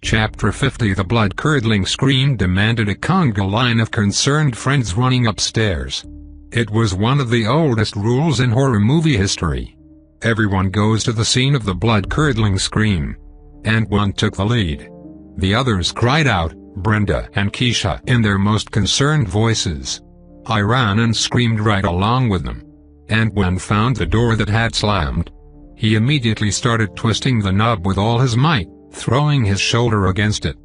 Chapter 50. The blood-curdling scream demanded a conga line of concerned friends running upstairs. It was one of the oldest rules in horror movie history. Everyone goes to the scene of the blood-curdling scream. And one took the lead. The others cried out, Brenda and Keisha, in their most concerned voices. I ran and screamed right along with them. And one found the door that had slammed. He immediately started twisting the knob with all his might, throwing his shoulder against it.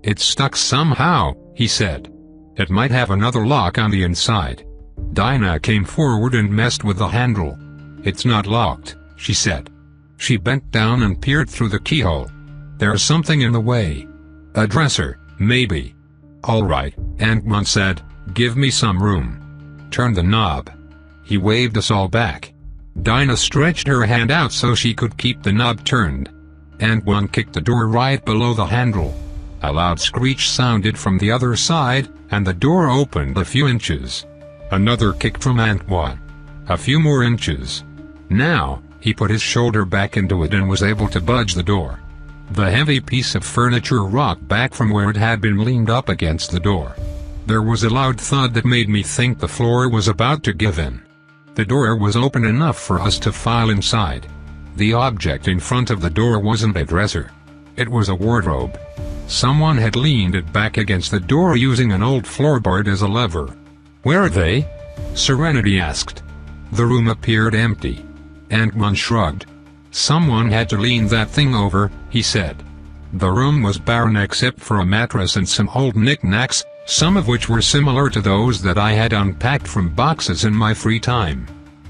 It's stuck somehow, he said. It might have another lock on the inside. Dinah came forward and messed with the handle. It's not locked, she said. She bent down and peered through the keyhole. There's something in the way. A dresser, maybe. All right, Ant-Man said, give me some room. Turn the knob. He waved us all back. Dinah stretched her hand out so she could keep the knob turned. Ant-Man kicked the door right below the handle. A loud screech sounded from the other side, and the door opened a few inches. Another kick from Ant-Man. A few more inches. Now, he put his shoulder back into it and was able to budge the door. The heavy piece of furniture rocked back from where it had been leaned up against the door. There was a loud thud that made me think the floor was about to give in. The door was open enough for us to file inside. The object in front of the door wasn't a dresser. It was a wardrobe. Someone had leaned it back against the door using an old floorboard as a lever. Where are they? Serenity asked. The room appeared empty. Ant-Man shrugged. Someone had to lean that thing over, he said. The room was barren except for a mattress and some old knickknacks, some of which were similar to those that I had unpacked from boxes in my free time.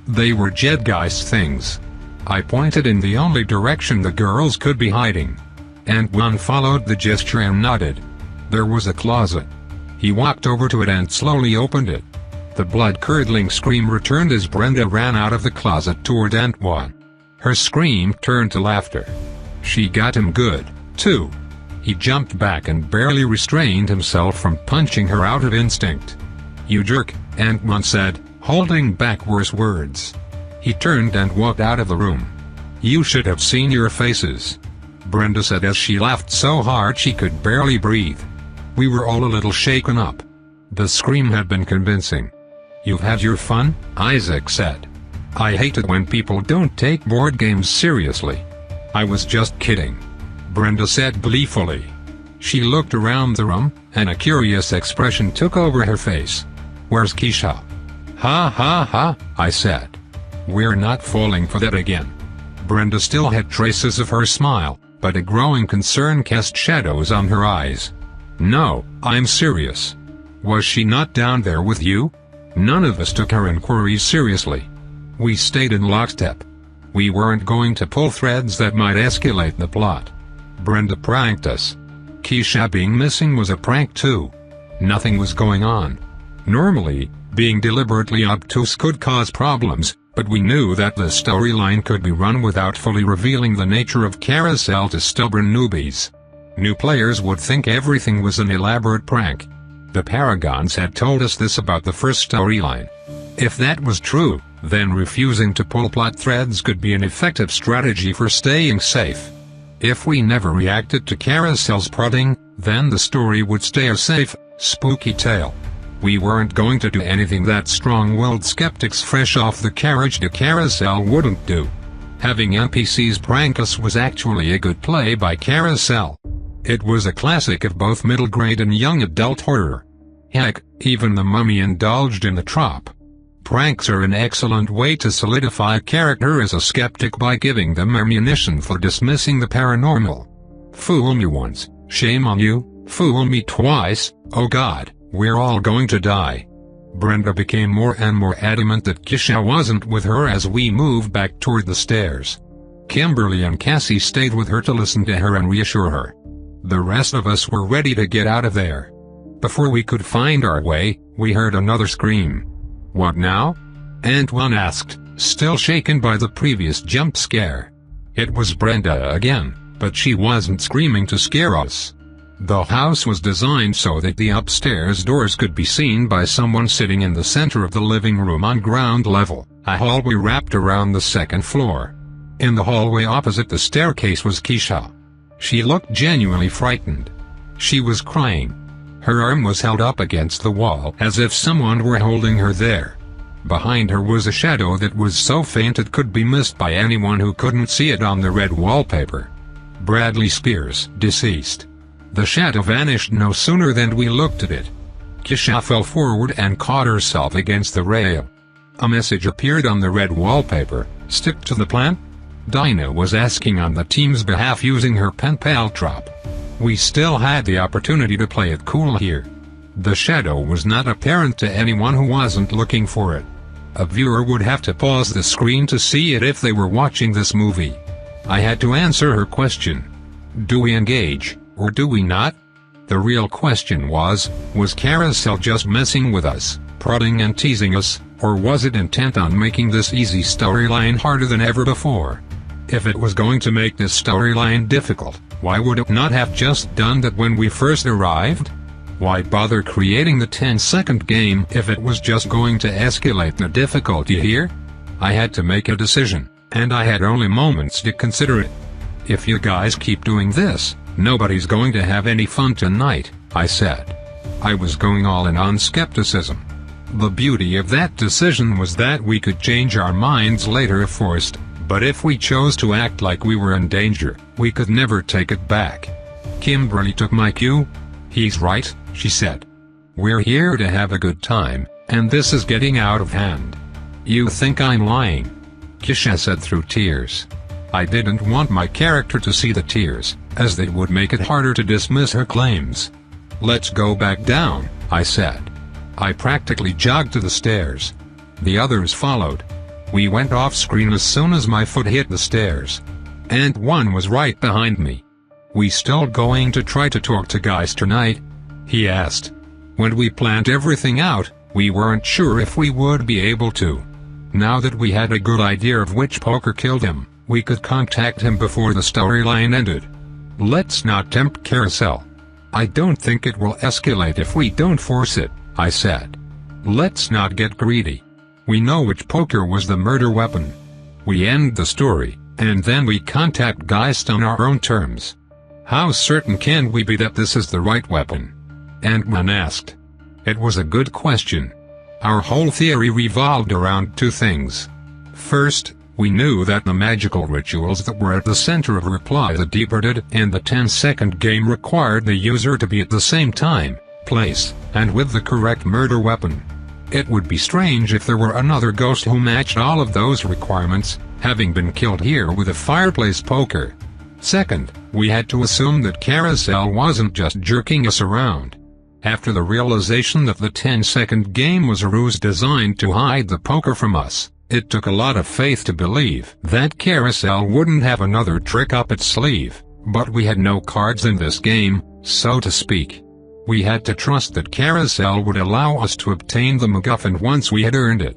They were Jedgeist things. I pointed in the only direction the girls could be hiding. Ant-Man followed the gesture and nodded. There was a closet. He walked over to it and slowly opened it. The blood-curdling scream returned as Brenda ran out of the closet toward Ant-Man. Her scream turned to laughter. She got him good, too. He jumped back and barely restrained himself from punching her out of instinct. You jerk, Ant-Man said, holding back worse words. He turned and walked out of the room. You should have seen your faces, Brenda said as she laughed so hard she could barely breathe. We were all a little shaken up. The scream had been convincing. You've had your fun, Isaac said. I hate it when people don't take board games seriously. I was just kidding, Brenda said gleefully. She looked around the room, and a curious expression took over her face. Where's Keisha? Ha ha ha, I said. We're not falling for that again. Brenda still had traces of her smile, but a growing concern cast shadows on her eyes. No, I'm serious. Was she not down there with you? None of us took her inquiries seriously. We stayed in lockstep. We weren't going to pull threads that might escalate the plot. Brenda pranked us. Keisha being missing was a prank too. Nothing was going on. Normally, being deliberately obtuse could cause problems, but we knew that the storyline could be run without fully revealing the nature of Carousel to stubborn newbies. New players would think everything was an elaborate prank. The Paragons had told us this about the first storyline. If that was true, then refusing to pull plot threads could be an effective strategy for staying safe. If we never reacted to Carousel's prodding, then the story would stay a safe, spooky tale. We weren't going to do anything that strong-willed skeptics fresh off the carriage to Carousel wouldn't do. Having NPCs prank us was actually a good play by Carousel. It was a classic of both middle-grade and young adult horror. Heck, even the Mummy indulged in the trope. Pranks are an excellent way to solidify a character as a skeptic by giving them ammunition for dismissing the paranormal. Fool me once, shame on you. Fool me twice, oh God, we're all going to die. Brenda became more and more adamant that Keisha wasn't with her as we moved back toward the stairs. Kimberly and Cassie stayed with her to listen to her and reassure her. The rest of us were ready to get out of there. Before we could find our way, we heard another scream. What now? Ant-Man asked, still shaken by the previous jump scare. It was Brenda again, but she wasn't screaming to scare us. The house was designed so that the upstairs doors could be seen by someone sitting in the center of the living room on ground level, a hallway wrapped around the second floor. In the hallway opposite the staircase was Keisha. She looked genuinely frightened. She was crying. Her arm was held up against the wall as if someone were holding her there. Behind her was a shadow that was so faint it could be missed by anyone who couldn't see it on the red wallpaper. Bradley Spears, deceased. The shadow vanished no sooner than we looked at it. Kisha fell forward and caught herself against the rail. A message appeared on the red wallpaper: "Stick to the plan?" Dinah was asking on the team's behalf using her pen pal trap. We still had the opportunity to play it cool here. The shadow was not apparent to anyone who wasn't looking for it. A viewer would have to pause the screen to see it if they were watching this movie. I had to answer her question. Do we engage, or do we not? The real question was Carousel just messing with us, prodding and teasing us, or was it intent on making this easy storyline harder than ever before? If it was going to make this storyline difficult, why would it not have just done that when we first arrived? Why bother creating the 10-second game if it was just going to escalate the difficulty here? I had to make a decision, and I had only moments to consider it. If you guys keep doing this, nobody's going to have any fun tonight, I said. I was going all in on skepticism. The beauty of that decision was that we could change our minds later if forced, but if we chose to act like we were in danger, we could never take it back. Kimberly took my cue. "He's right," she said. "We're here to have a good time, and this is getting out of hand." "You think I'm lying?" Kisha said through tears. I didn't want my character to see the tears, as they would make it harder to dismiss her claims. "Let's go back down," I said. I practically jogged to the stairs. The others followed. We went off-screen as soon as my foot hit the stairs. And one was right behind me. "We still going to try to talk to guys tonight?" he asked. When we planned everything out, we weren't sure if we would be able to. Now that we had a good idea of which poker killed him, we could contact him before the storyline ended. "Let's not tempt Carousel. I don't think it will escalate if we don't force it," I said. "Let's not get greedy. We know which poker was the murder weapon. We end the story, and then we contact Geist on our own terms." "How certain can we be that this is the right weapon?" Ant-Man asked. It was a good question. Our whole theory revolved around two things. First, we knew that the magical rituals that were at the center of Reply the Departed and the 10-second game required the user to be at the same time, place, and with the correct murder weapon. It would be strange if there were another ghost who matched all of those requirements, having been killed here with a fireplace poker. Second, we had to assume that Carousel wasn't just jerking us around. After the realization that the 10-second game was a ruse designed to hide the poker from us, it took a lot of faith to believe that Carousel wouldn't have another trick up its sleeve, but we had no cards in this game, so to speak. We had to trust that Carousel would allow us to obtain the MacGuffin once we had earned it.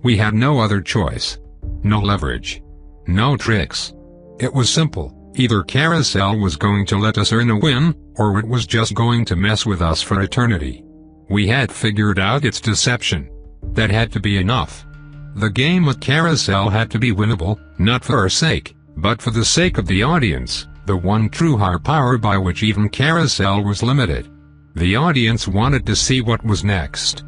We had no other choice. No leverage. No tricks. It was simple. Either Carousel was going to let us earn a win, or it was just going to mess with us for eternity. We had figured out its deception. That had to be enough. The game with Carousel had to be winnable, not for our sake, but for the sake of the audience, the one true higher power by which even Carousel was limited. The audience wanted to see what was next.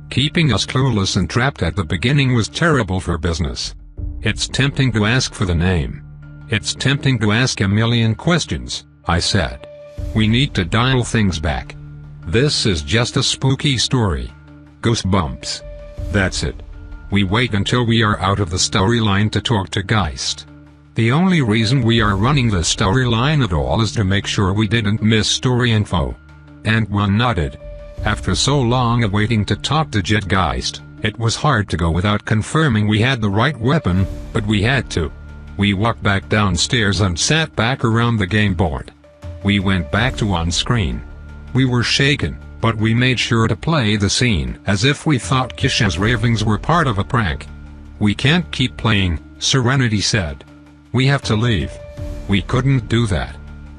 Keeping us clueless and trapped at the beginning was terrible for business. It's tempting to ask for the name. It's tempting to ask a million questions, I said. We need to dial things back. This is just a spooky story. Goosebumps. That's it. We wait until we are out of the storyline to talk to Geist. The only reason we are running the storyline at all is to make sure we didn't miss story info. And one nodded. After so long of waiting to talk to Geist, it was hard to go without confirming we had the right weapon, but we had to. We walked back downstairs and sat back around the game board. We went back to on-screen. We were shaken, but we made sure to play the scene as if we thought Kisha's ravings were part of a prank. "We can't keep playing," Serenity said. "We have to leave." We couldn't do that.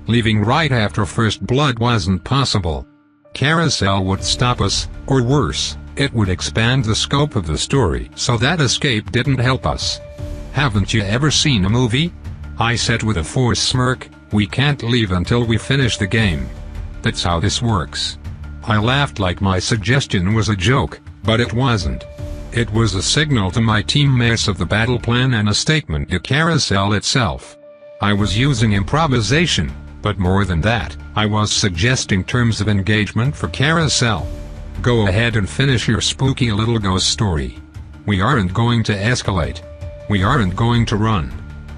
Leaving right after First Blood wasn't possible. Carousel would stop us, or worse, it would expand the scope of the story so that escape didn't help us. "Haven't you ever seen a movie?" I said with a forced smirk, We can't leave until we finish the game. That's how this works. I laughed like my suggestion was a joke, but it wasn't. It was a signal to my teammates of the battle plan and a statement to Carousel itself. I was using improvisation, but more than that, I was suggesting terms of engagement for Carousel. Go ahead and finish your spooky little ghost story. We aren't going to escalate. We aren't going to run.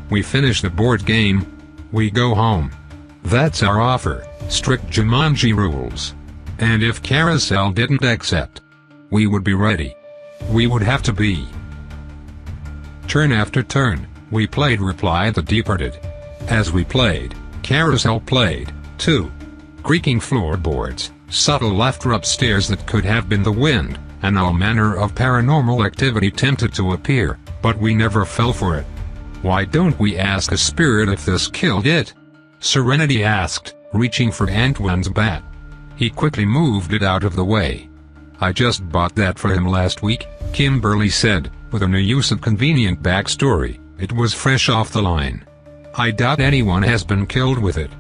We finish the board game. We go home. That's our offer, strict Jumanji rules. And if Carousel didn't accept, we would be ready. We would have to be. Turn after turn, we played, replied the departed. As we played, Carousel played, too. Creaking floorboards, subtle laughter upstairs that could have been the wind, and all manner of paranormal activity tempted to appear, but we never fell for it. Why don't we ask a spirit if this killed it? Serenity asked, reaching for Antoine's bat. He quickly moved it out of the way. I just bought that for him last week, Kimberly said, with a new use of convenient backstory. It was fresh off the line. I doubt anyone has been killed with it.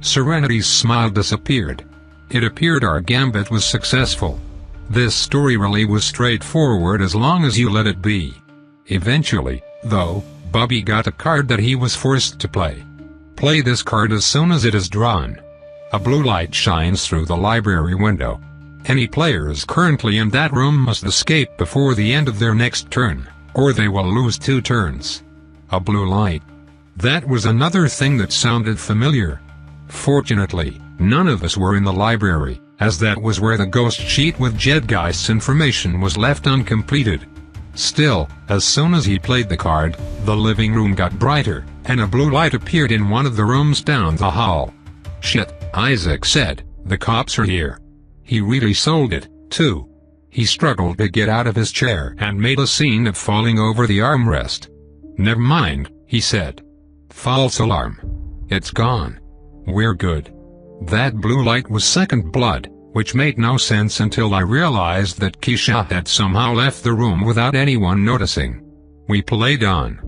Serenity's smile disappeared. It appeared our gambit was successful. This story really was straightforward as long as you let it be. Eventually, though, Bubby got a card that he was forced to play. Play this card as soon as it is drawn. A blue light shines through the library window. Any players currently in that room must escape before the end of their next turn, or they will lose 2 turns. A blue light. That was another thing that sounded familiar. Fortunately, none of us were in the library, as that was where the ghost sheet with Jedgeist's information was left uncompleted. Still, as soon as he played the card, the living room got brighter, and a blue light appeared in one of the rooms down the hall. Shit, Isaac said, the cops are here. He really sold it, too. He struggled to get out of his chair and made a scene of falling over the armrest. Never mind, he said. False alarm. It's gone. We're good. That blue light was second blood, which made no sense until I realized that Keisha had somehow left the room without anyone noticing. We played on.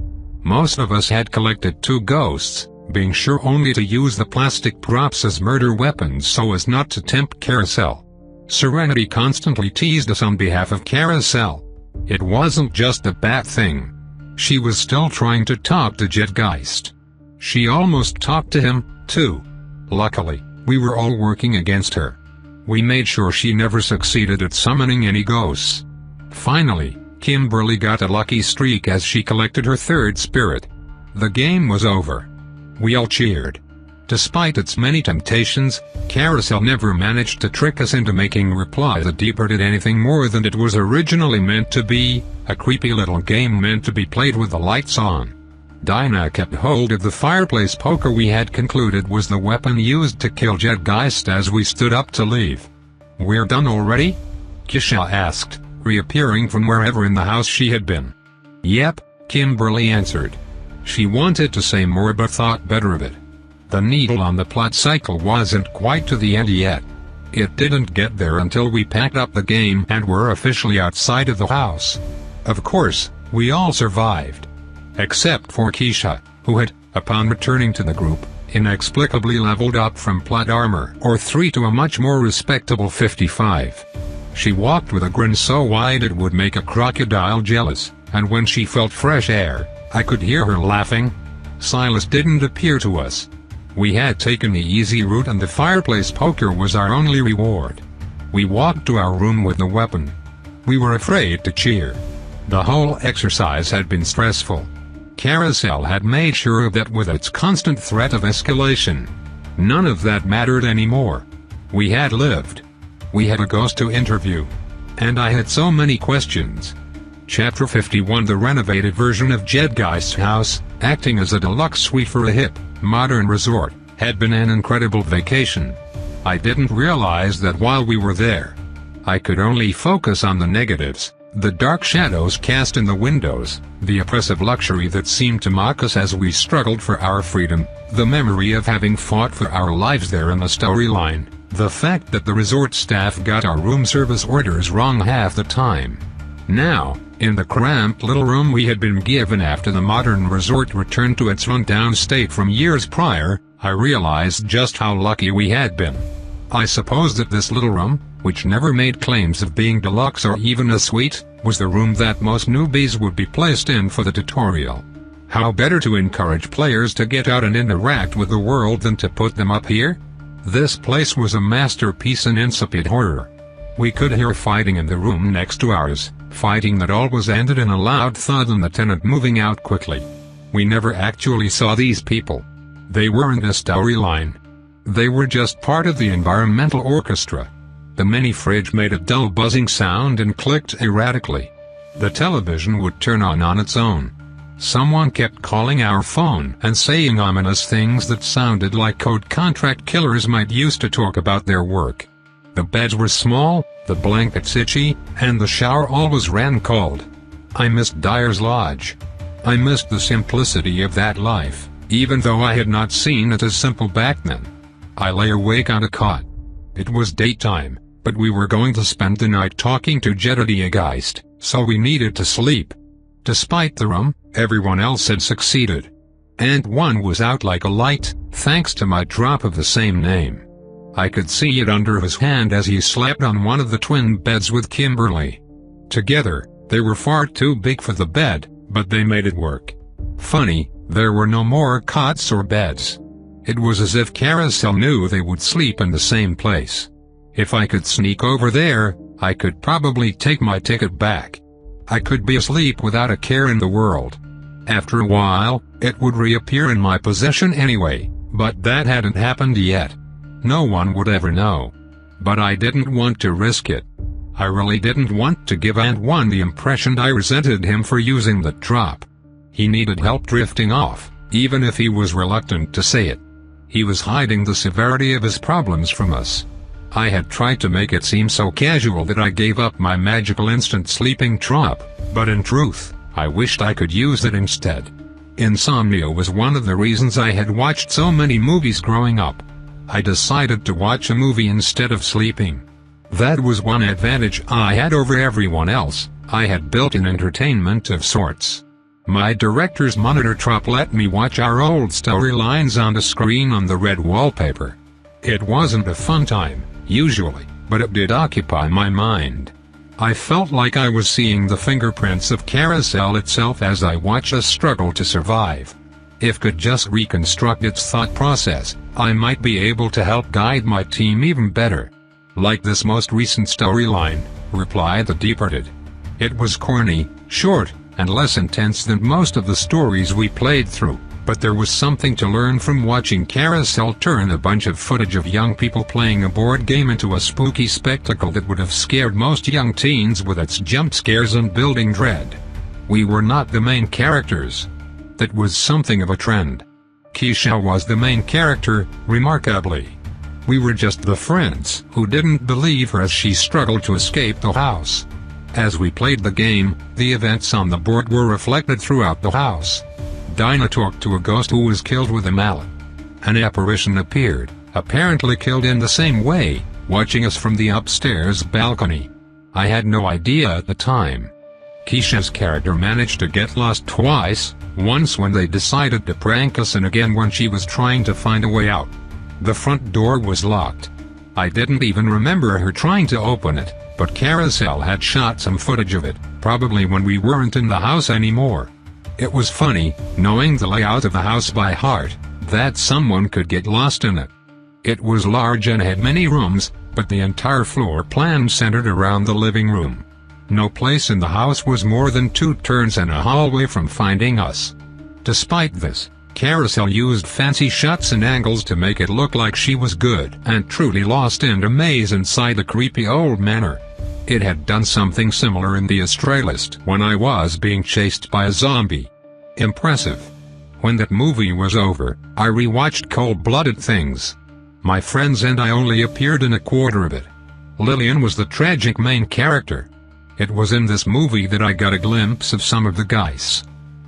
Most of us had collected 2 ghosts, being sure only to use the plastic props as murder weapons so as not to tempt Carousel. Serenity constantly teased us on behalf of Carousel. It wasn't just a bad thing. She was still trying to talk to Jedgeist. She almost talked to him, too. Luckily, we were all working against her. We made sure she never succeeded at summoning any ghosts. Finally, Kimberly got a lucky streak as she collected her 3rd spirit. The game was over. We all cheered. Despite its many temptations, Carousel never managed to trick us into making Reply the Departed anything more than it was originally meant to be, a creepy little game meant to be played with the lights on. Dinah kept hold of the fireplace poker we had concluded was the weapon used to kill Jedgeist as we stood up to leave. We're done already? Keisha asked, reappearing from wherever in the house she had been. Yep, Kimberly answered. She wanted to say more but thought better of it. The needle on the plot cycle wasn't quite to the end yet. It didn't get there until we packed up the game and were officially outside of the house. Of course, we all survived. Except for Keisha, who had, upon returning to the group, inexplicably leveled up from plot armor or 3 to a much more respectable 55. She walked with a grin so wide it would make a crocodile jealous, and when she felt fresh air, I could hear her laughing. Silas didn't appear to us. We had taken the easy route and the fireplace poker was our only reward. We walked to our room with the weapon. We were afraid to cheer. The whole exercise had been stressful. Carousel had made sure that with its constant threat of escalation, none of that mattered anymore. We had lived. We had a ghost to interview. And I had so many questions. Chapter 51 The renovated version of Jedgeist's house, acting as a deluxe suite for a hip, modern resort, had been an incredible vacation. I didn't realize that while we were there, I could only focus on the negatives. The dark shadows cast in the windows, the oppressive luxury that seemed to mock us as we struggled for our freedom, the memory of having fought for our lives there in the storyline, the fact that the resort staff got our room service orders wrong half the time. Now, in the cramped little room we had been given after the modern resort returned to its run-down state from years prior, I realized just how lucky we had been. I suppose that this little room, which never made claims of being deluxe or even a suite, was the room that most newbies would be placed in for the tutorial. How better to encourage players to get out and interact with the world than to put them up here? This place was a masterpiece in insipid horror. We could hear fighting in the room next to ours, fighting that always ended in a loud thud and the tenant moving out quickly. We never actually saw these people. They weren't a storyline. They were just part of the environmental orchestra. The mini fridge made a dull buzzing sound and clicked erratically. The television would turn on its own. Someone kept calling our phone and saying ominous things that sounded like code contract killers might use to talk about their work. The beds were small, the blankets itchy, and the shower always ran cold. I missed Dyer's Lodge. I missed the simplicity of that life, even though I had not seen it as simple back then. I lay awake on a cot. It was daytime, but we were going to spend the night talking to Jedediah Geist, so we needed to sleep. Despite the room, everyone else had succeeded. And one was out like a light, thanks to my drop of the same name. I could see it under his hand as he slept on one of the twin beds with Kimberly. Together, they were far too big for the bed, but they made it work. Funny, there were no more cots or beds. It was as if Carousel knew they would sleep in the same place. If I could sneak over there, I could probably take my ticket back. I could be asleep without a care in the world. After a while, it would reappear in my possession anyway, but that hadn't happened yet. No one would ever know. But I didn't want to risk it. I really didn't want to give Ant One the impression I resented him for using the drop. He needed help drifting off, even if he was reluctant to say it. He was hiding the severity of his problems from us. I had tried to make it seem so casual that I gave up my magical instant sleeping drop, but in truth, I wished I could use it instead. Insomnia was one of the reasons I had watched so many movies growing up. I decided to watch a movie instead of sleeping. That was one advantage I had over everyone else. I had built-in entertainment of sorts. My director's monitor trop let me watch our old storylines on the screen on the red wallpaper. It wasn't a fun time, usually, but it did occupy my mind. I felt like I was seeing the fingerprints of Carousel itself as I watched us struggle to survive. If could just reconstruct its thought process, I might be able to help guide my team even better. Like this most recent storyline, replied the Departed. It was corny, short, and less intense than most of the stories we played through, but there was something to learn from watching Carousel turn a bunch of footage of young people playing a board game into a spooky spectacle that would have scared most young teens with its jump scares and building dread. We were not the main characters. That was something of a trend. Keisha was the main character, remarkably. We were just the friends who didn't believe her as she struggled to escape the house. As we played the game, the events on the board were reflected throughout the house. Dinah talked to a ghost who was killed with a mallet. An apparition appeared, apparently killed in the same way, watching us from the upstairs balcony. I had no idea at the time. Keisha's character managed to get lost twice, once when they decided to prank us and again when she was trying to find a way out. The front door was locked. I didn't even remember her trying to open it, but Carousel had shot some footage of it, probably when we weren't in the house anymore. It was funny, knowing the layout of the house by heart, that someone could get lost in it. It was large and had many rooms, but the entire floor plan centered around the living room. No place in the house was more than 2 turns and a hallway from finding us. Despite this, Carousel used fancy shots and angles to make it look like she was good and truly lost in a maze inside the creepy old manor. It had done something similar in the Astralis when I was being chased by a zombie. Impressive. When that movie was over, I rewatched Cold-Blooded Things. My friends and I only appeared in a quarter of it. Lillian was the tragic main character. It was in this movie that I got a glimpse of some of the guys,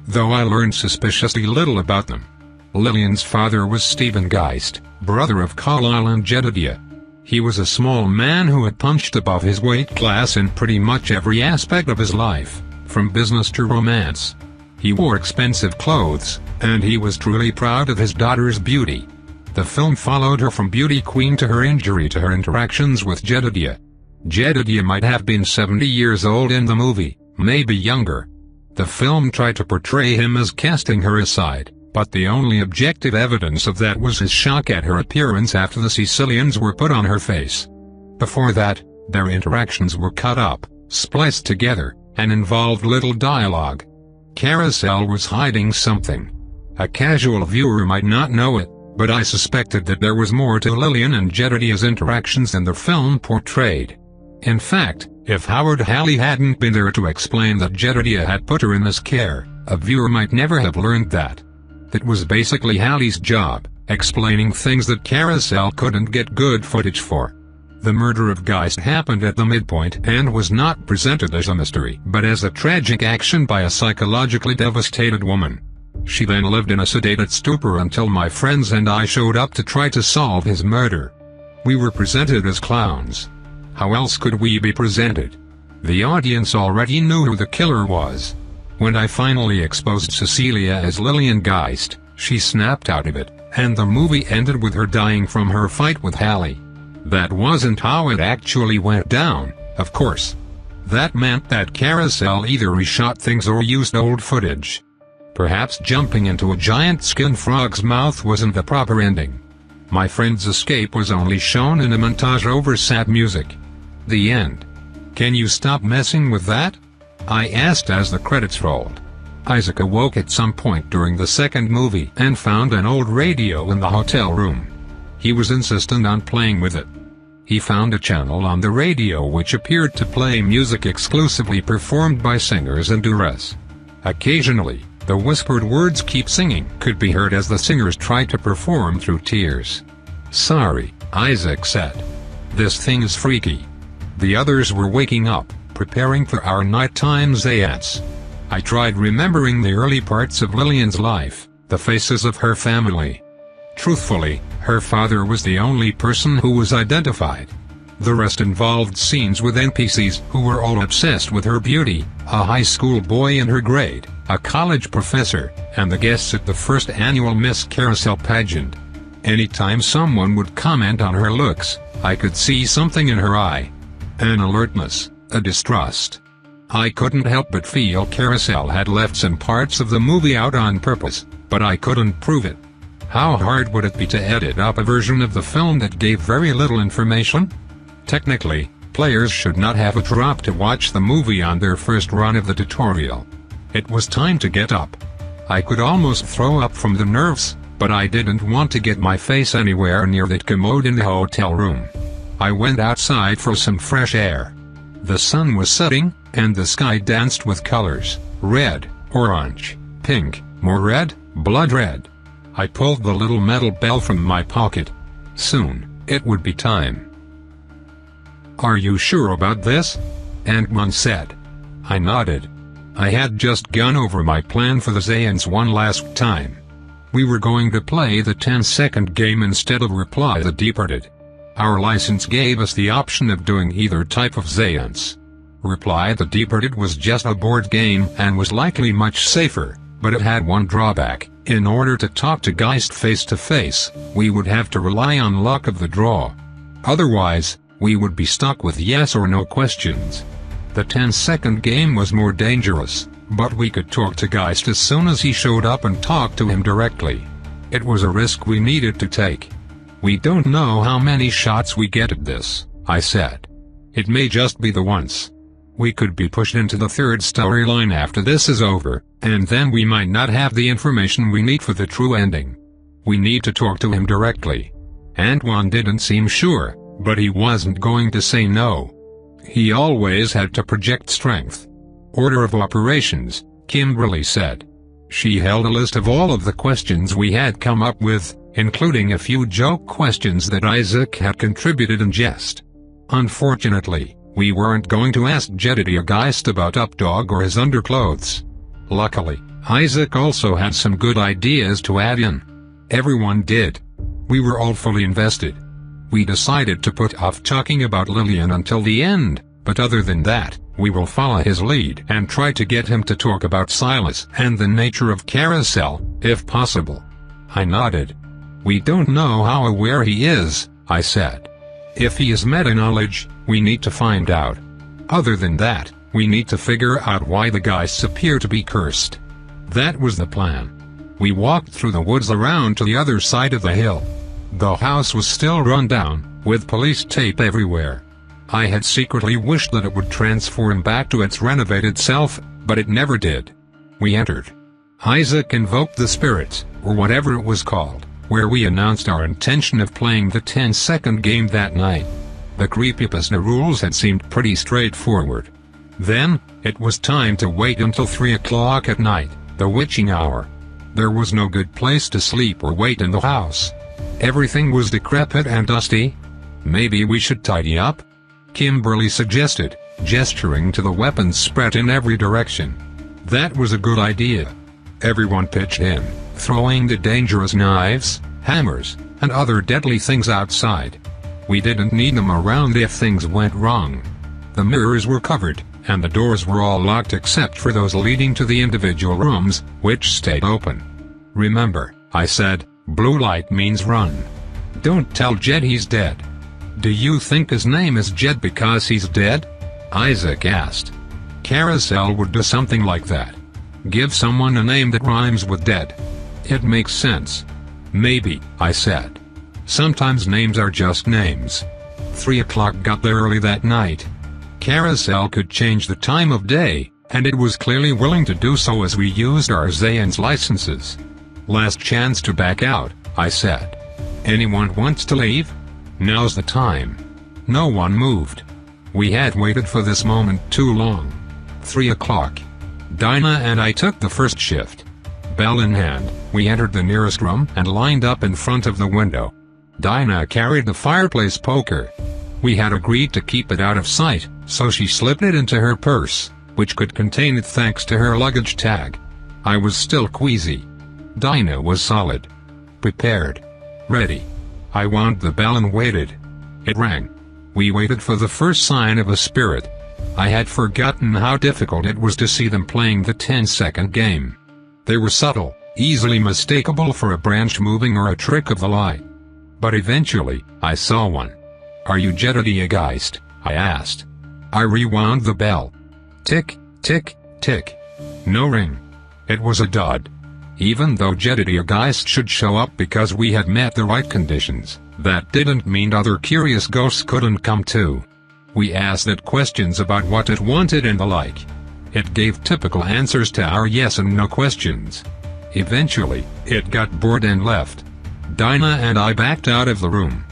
though I learned suspiciously little about them. Lillian's father was Stephen Geist, brother of Carlisle and Jedediah. He was a small man who had punched above his weight class in pretty much every aspect of his life, from business to romance. He wore expensive clothes, and he was truly proud of his daughter's beauty. The film followed her from beauty queen to her injury to her interactions with Jedediah. Jedediah might have been 70 years old in the movie, maybe younger. The film tried to portray him as casting her aside, but the only objective evidence of that was his shock at her appearance after the Sicilians were put on her face. Before that, their interactions were cut up, spliced together, and involved little dialogue. Carousel was hiding something. A casual viewer might not know it, but I suspected that there was more to Lillian and Jedediah's interactions than the film portrayed. In fact, if Howard Halley hadn't been there to explain that Jedediah had put her in this care, a viewer might never have learned that. That was basically Halley's job, explaining things that Carousel couldn't get good footage for. The murder of Geist happened at the midpoint and was not presented as a mystery but as a tragic action by a psychologically devastated woman. She then lived in a sedated stupor until my friends and I showed up to try to solve his murder. We were presented as clowns. How else could we be presented? The audience already knew who the killer was. When I finally exposed Cecilia as Lillian Geist, she snapped out of it, and the movie ended with her dying from her fight with Halley. That wasn't how it actually went down, of course. That meant that Carousel either reshot things or used old footage. Perhaps jumping into a giant skin frog's mouth wasn't the proper ending. My friend's escape was only shown in a montage over sad music. The end. Can you stop messing with that? I asked as the credits rolled. Isaac awoke at some point during the second movie and found an old radio in the hotel room. He was insistent on playing with it. He found a channel on the radio which appeared to play music exclusively performed by singers in duress. Occasionally, the whispered words "keep singing" could be heard as the singers tried to perform through tears. "Sorry," Isaac said. "This thing is freaky." The others were waking up, preparing for our nighttime séance. I tried remembering the early parts of Lillian's life, the faces of her family. Truthfully, her father was the only person who was identified. The rest involved scenes with NPCs who were all obsessed with her beauty, a high school boy in her grade, a college professor, and the guests at the first annual Miss Carousel pageant. Anytime someone would comment on her looks, I could see something in her eye. An alertness, a distrust. I couldn't help but feel Carousel had left some parts of the movie out on purpose, but I couldn't prove it. How hard would it be to edit up a version of the film that gave very little information? Technically, players should not have a drop to watch the movie on their first run of the tutorial. It was time to get up. I could almost throw up from the nerves, but I didn't want to get my face anywhere near that commode in the hotel room. I went outside for some fresh air. The sun was setting, and the sky danced with colors: red, orange, pink, more red, blood red. I pulled the little metal bell from my pocket. Soon, it would be time. "Are you sure about this?" Ant-Man said. I nodded. I had just gone over my plan for the séance one last time. We were going to play the 10-second game instead of Reply the Departed. Our license gave us the option of doing either type of séance. Reply the Departed was just a board game and was likely much safer, but it had one drawback. In order to talk to Geist face-to-face, we would have to rely on luck of the draw. Otherwise, we would be stuck with yes or no questions. The 10-second game was more dangerous, but we could talk to Geist as soon as he showed up and talk to him directly. It was a risk we needed to take. "We don't know how many shots we get at this," I said. "It may just be the once. We could be pushed into the third storyline after this is over, and then we might not have the information we need for the true ending. We need to talk to him directly." Antoine didn't seem sure, but he wasn't going to say no. He always had to project strength. "Order of operations," Kimberly said. She held a list of all of the questions we had come up with, including a few joke questions that Isaac had contributed in jest. Unfortunately, we weren't going to ask Jedediah Geist about Updog or his underclothes. Luckily, Isaac also had some good ideas to add in. Everyone did. We were all fully invested. We decided to put off talking about Lillian until the end, but other than that, we will follow his lead and try to get him to talk about Silas and the nature of Carousel, if possible. I nodded. We don't know how aware he is, I said. If he is meta-knowledge, we need to find out. Other than that, we need to figure out why the geists appear to be cursed. That was the plan. We walked through the woods around to the other side of the hill. The house was still run down, with police tape everywhere. I had secretly wished that it would transform back to its renovated self, but it never did. We entered. Isaac invoked the spirits, or whatever it was called, where we announced our intention of playing the 10-second game that night. The creepypasta rules had seemed pretty straightforward. Then, it was time to wait until 3 o'clock at night, the witching hour. There was no good place to sleep or wait in the house. Everything was decrepit and dusty. Maybe we should tidy up? Kimberly suggested, gesturing to the weapons spread in every direction. That was a good idea. Everyone pitched in, throwing the dangerous knives, hammers, and other deadly things outside. We didn't need them around if things went wrong. The mirrors were covered, and the doors were all locked except for those leading to the individual rooms, which stayed open. Remember, I said, blue light means run. Don't tell Jed he's dead. Do you think his name is Jed because he's dead? Isaac asked. Carousel would do something like that. Give someone a name that rhymes with dead. It makes sense. Maybe, I said. Sometimes names are just names. 3 o'clock got there early that night. Carousel could change the time of day, and it was clearly willing to do so as we used our Zayn's licenses. Last chance to back out, I said. Anyone wants to leave? Now's the time. No one moved. We had waited for this moment too long. 3 o'clock. Dinah and I took the first shift. Bell in hand, we entered the nearest room and lined up in front of the window. Dinah carried the fireplace poker. We had agreed to keep it out of sight, so she slipped it into her purse, which could contain it thanks to her luggage tag. I was still queasy. Dinah was solid. Prepared. Ready. I wound the bell and waited. It rang. We waited for the first sign of a spirit. I had forgotten how difficult it was to see them playing the 10-second game. They were subtle, easily mistakable for a branch moving or a trick of the light. But eventually, I saw one. Are you Jedediah Geist? I asked. I rewound the bell. Tick, tick, tick. No ring. It was a dud. Even though Jedediah Geist should show up because we had met the right conditions, that didn't mean other curious ghosts couldn't come too. We asked it questions about what it wanted and the like. It gave typical answers to our yes and no questions. Eventually, it got bored and left. Dinah and I backed out of the room.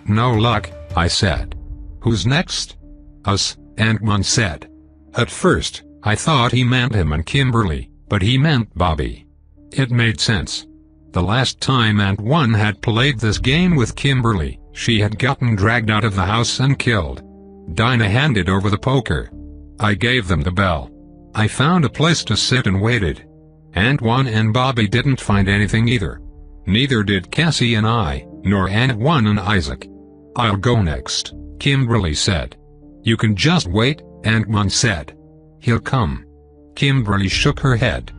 No luck, I said. Who's next? Us, Ant-Man said. At first, I thought he meant him and Kimberly, but he meant Bobby. It made sense. The last time Ant-1 had played this game with Kimberly, she had gotten dragged out of the house and killed. Dinah handed over the poker. I gave them the bell. I found a place to sit and waited. Ant-1 and Bobby didn't find anything either. Neither did Cassie and I, nor Ant-1 and Isaac. I'll go next, Kimberly said. You can just wait, Ant-1 said. He'll come. Kimberly shook her head.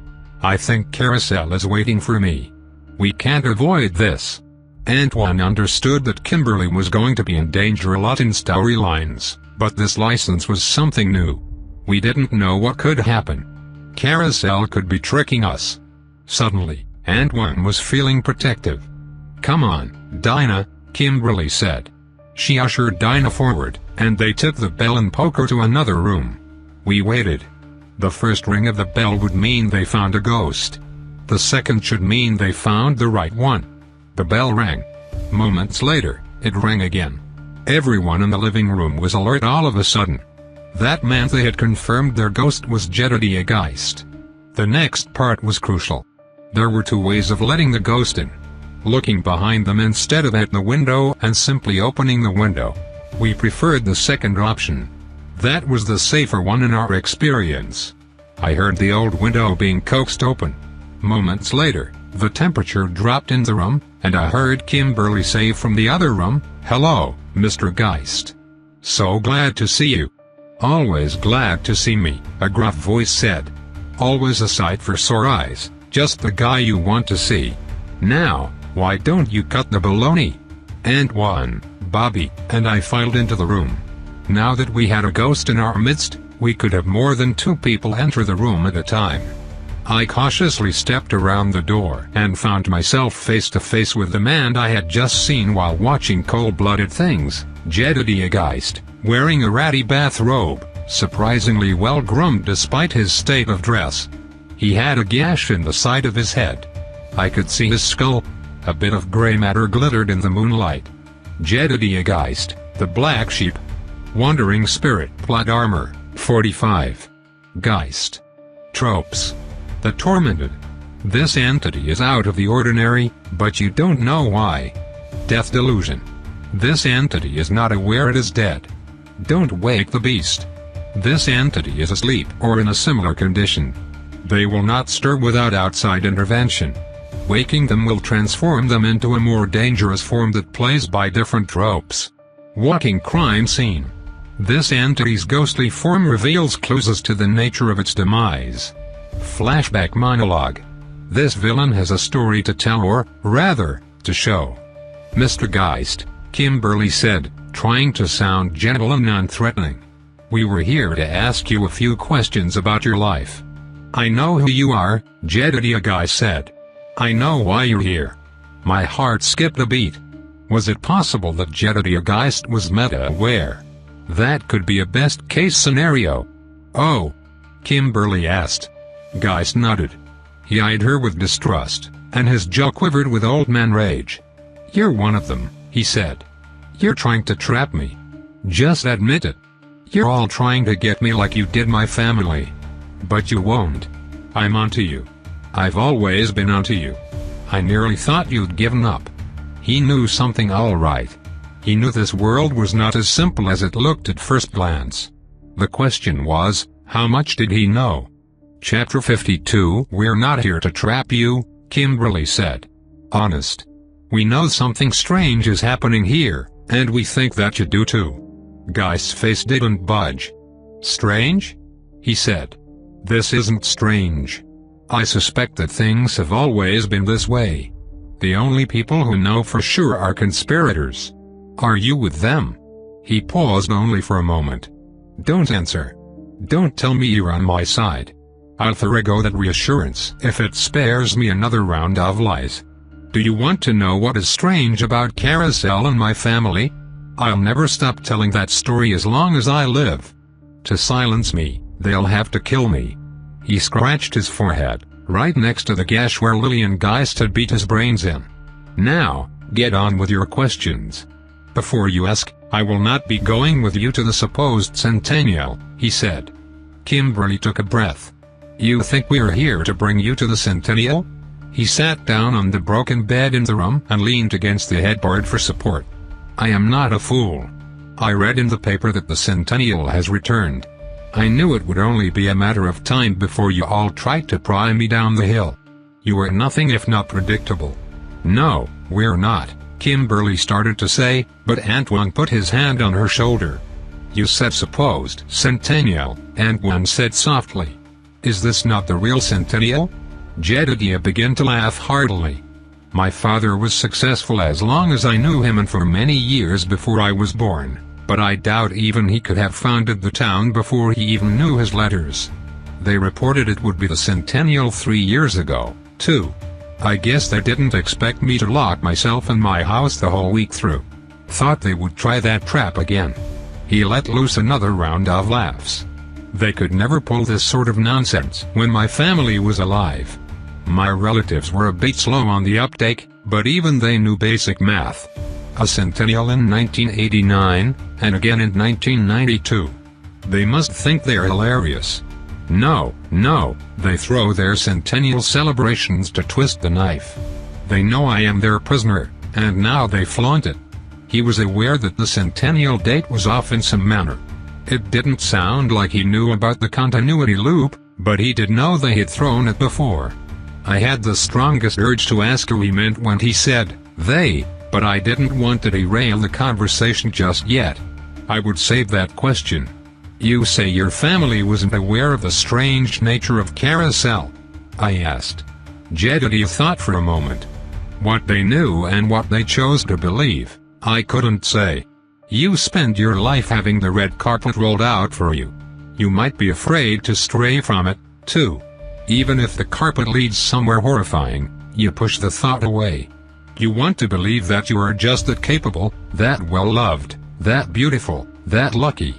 I think Carousel is waiting for me. We can't avoid this. Ant-1 understood that Kimberly was going to be in danger a lot in storylines, but this license was something new. We didn't know what could happen. Carousel could be tricking us. Suddenly, Ant-1 was feeling protective. Come on, Dinah, Kimberly said. She ushered Dinah forward, and they took the bell and poker to another room. We waited. The first ring of the bell would mean they found a ghost. The second should mean they found the right one. The bell rang. Moments later, it rang again. Everyone in the living room was alert all of a sudden. That meant they had confirmed their ghost was Jedediah Geist. The next part was crucial. There were two ways of letting the ghost in. Looking behind them instead of at the window and simply opening the window. We preferred the second option. That was the safer one in our experience. I heard the old window being coaxed open. Moments later, the temperature dropped in the room, and I heard Kimberly say from the other room, "Hello, Mr. Geist. So glad to see you." "Always glad to see me," a gruff voice said. "Always a sight for sore eyes, just the guy you want to see. Now, Why don't you cut the baloney? Antoine, Bobby, and I filed into the room. Now that we had a ghost in our midst, we could have more than 2 people enter the room at a time. I cautiously stepped around the door and found myself face to face with the man I had just seen while watching Cold-Blooded Things, Jedediah Geist, wearing a ratty bathrobe, surprisingly well groomed despite his state of dress. He had a gash in the side of his head. I could see his skull. A bit of gray matter glittered in the moonlight. Jedediah Geist, the Black Sheep. Wandering Spirit. Plot Armor, 45. Geist. Tropes. The Tormented. This entity is out of the ordinary, but you don't know why. Death Delusion. This entity is not aware it is dead. Don't wake the beast. This entity is asleep or in a similar condition. They will not stir without outside intervention. Waking them will transform them into a more dangerous form that plays by different tropes. Walking crime scene. This entity's ghostly form reveals clues as to the nature of its demise. Flashback monologue. This villain has a story to tell, or, rather, to show. Mr. Geist, Kimberly said, trying to sound gentle and non-threatening. We were here to ask you a few questions about your life. I know who you are, Jedediah Geist said. I know why you're here. My heart skipped a beat. Was it possible that Jedediah Geist was meta-aware? That could be a best-case scenario. Oh? Kimberly asked. Geist nodded. He eyed her with distrust, and his jaw quivered with old man rage. You're one of them, he said. You're trying to trap me. Just admit it. You're all trying to get me like you did my family. But you won't. I'm onto you. I've always been onto you. I nearly thought you'd given up. He knew something all right. He knew this world was not as simple as it looked at first glance. The question was, how much did he know? Chapter 52. We're not here to trap you, Kimberly said. Honest. We know something strange is happening here, and we think that you do too. Geist's face didn't budge. Strange? He said. This isn't strange. I suspect that things have always been this way. The only people who know for sure are conspirators. Are you with them? He paused only for a moment. Don't answer. Don't tell me you're on my side. I'll forego that reassurance if it spares me another round of lies. Do you want to know what is strange about Carousel and my family? I'll never stop telling that story as long as I live. To silence me, they'll have to kill me. He scratched his forehead, right next to the gash where Lillian Geist had beat his brains in. Now, get on with your questions. Before you ask, I will not be going with you to the supposed Centennial, he said. Kimberly took a breath. You think we're here to bring you to the Centennial? He sat down on the broken bed in the room and leaned against the headboard for support. I am not a fool. I read in the paper that the Centennial has returned. I knew it would only be a matter of time before you all tried to pry me down the hill. You are nothing if not predictable. No, we're not, Kimberly started to say, but Antoine put his hand on her shoulder. You said supposed Centennial, Antoine said softly. Is this not the real Centennial? Jedediah began to laugh heartily. My father was successful as long as I knew him and for many years before I was born, but I doubt even he could have founded the town before he even knew his letters. They reported it would be the Centennial 3 years ago, too. I guess they didn't expect me to lock myself in my house the whole week through. Thought they would try that trap again. He let loose another round of laughs. They could never pull this sort of nonsense when my family was alive. My relatives were a bit slow on the uptake, but even they knew basic math. A Centennial in 1989, and again in 1992. They must think they're hilarious. No, they throw their Centennial celebrations to twist the knife. They know I am their prisoner, and now they flaunt it. He was aware that the Centennial date was off in some manner. It didn't sound like he knew about the continuity loop, but he did know they had thrown it before. I had the strongest urge to ask who he meant when he said, they, but I didn't want to derail the conversation just yet. I would save that question. You say your family wasn't aware of the strange nature of Carousel? I asked. Jedediah thought for a moment. What they knew and what they chose to believe, I couldn't say. You spend your life having the red carpet rolled out for you. You might be afraid to stray from it, too. Even if the carpet leads somewhere horrifying, you push the thought away. You want to believe that you are just that capable, that well-loved, that beautiful, that lucky.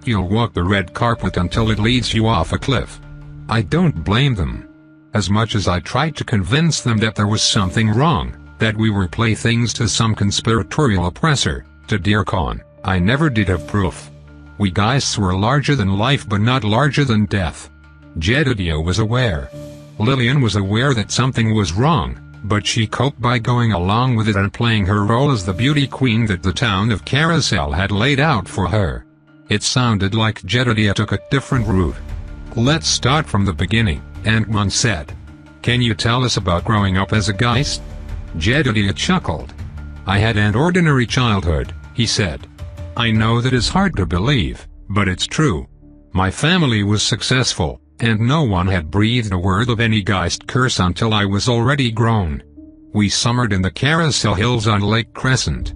You'll walk the red carpet until it leads you off a cliff. I don't blame them. As much as I tried to convince them that there was something wrong, that we were playthings to some conspiratorial oppressor, to Dear Con, I never did have proof. We Geists were larger than life but not larger than death. Jedediah was aware. Lillian was aware that something was wrong, but she coped by going along with it and playing her role as the beauty queen that the town of Carousel had laid out for her. It sounded like Jedediah took a different route. Let's start from the beginning, Ant-Man said. Can you tell us about growing up as a Geist? Jedediah chuckled. I had an ordinary childhood, he said. I know that is hard to believe, but it's true. My family was successful, and no one had breathed a word of any Geist curse until I was already grown. We summered in the Carousel Hills on Lake Crescent.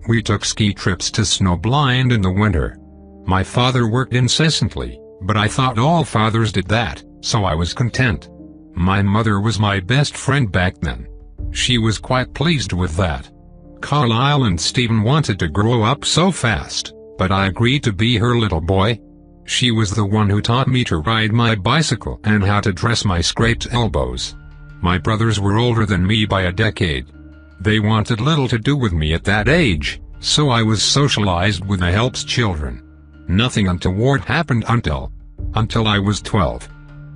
We took ski trips to Snowblind in the winter. My father worked incessantly, but I thought all fathers did that, so I was content. My mother was my best friend back then. She was quite pleased with that. Carlisle and Stephen wanted to grow up so fast, but I agreed to be her little boy. She was the one who taught me to ride my bicycle and how to dress my scraped elbows. My brothers were older than me by a decade. They wanted little to do with me at that age, so I was socialized with the Helps children. Nothing untoward happened until I was 12.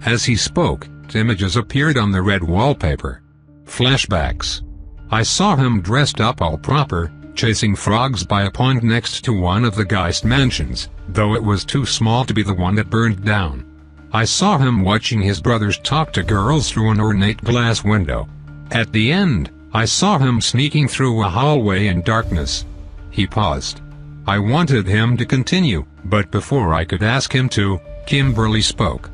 As he spoke, images appeared on the red wallpaper. Flashbacks. I saw him dressed up all proper, chasing frogs by a pond next to one of the Geist mansions, though it was too small to be the one that burned down. I saw him watching his brothers talk to girls through an ornate glass window. At the end, I saw him sneaking through a hallway in darkness. He paused. I wanted him to continue, but before I could ask him to, Kimberly spoke.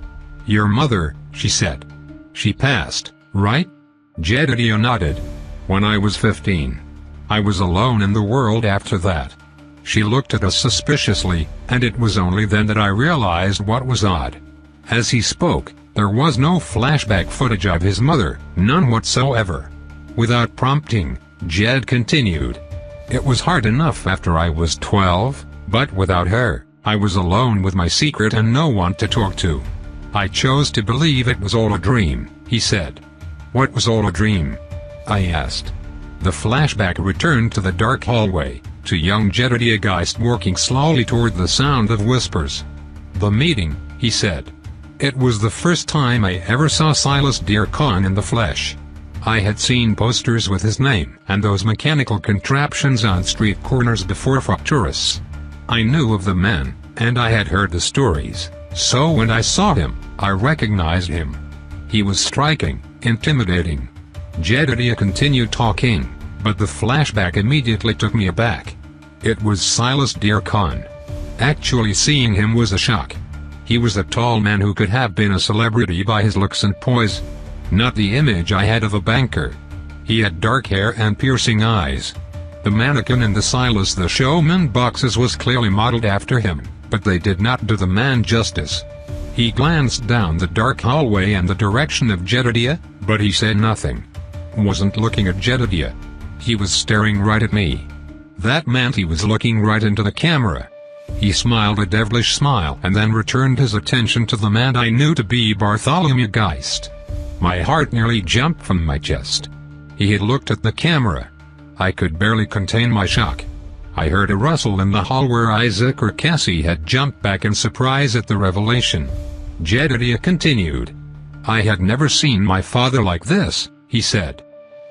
Your mother, she said. She passed, right? Jedediah nodded. When I was 15. I was alone in the world after that. She looked at us suspiciously, and it was only then that I realized what was odd. As he spoke, there was no flashback footage of his mother, none whatsoever. Without prompting, Jed continued. It was hard enough after I was 12, but without her, I was alone with my secret and no one to talk to. I chose to believe it was all a dream, he said. What was all a dream? I asked. The flashback returned to the dark hallway, to young Jedediah Geist walking slowly toward the sound of whispers. The meeting, he said. It was the first time I ever saw Silas Dear Con in the flesh. I had seen posters with his name and those mechanical contraptions on street corners before for tourists. I knew of the man, and I had heard the stories, so when I saw him, I recognized him. He was striking, intimidating. Jedediah continued talking, but the flashback immediately took me aback. It was Silas Dear Con. Actually seeing him was a shock. He was a tall man who could have been a celebrity by his looks and poise. Not the image I had of a banker. He had dark hair and piercing eyes. The mannequin in the Silas the Showman boxes was clearly modeled after him, but they did not do the man justice. He glanced down the dark hallway in the direction of Jedediah, but he said nothing. Wasn't looking at Jedediah. He was staring right at me. That meant he was looking right into the camera. He smiled a devilish smile and then returned his attention to the man I knew to be Bartholomew Geist. My heart nearly jumped from my chest. He had looked at the camera. I could barely contain my shock. I heard a rustle in the hall where Isaac or Cassie had jumped back in surprise at the revelation. Jedediah continued. I had never seen my father like this, he said.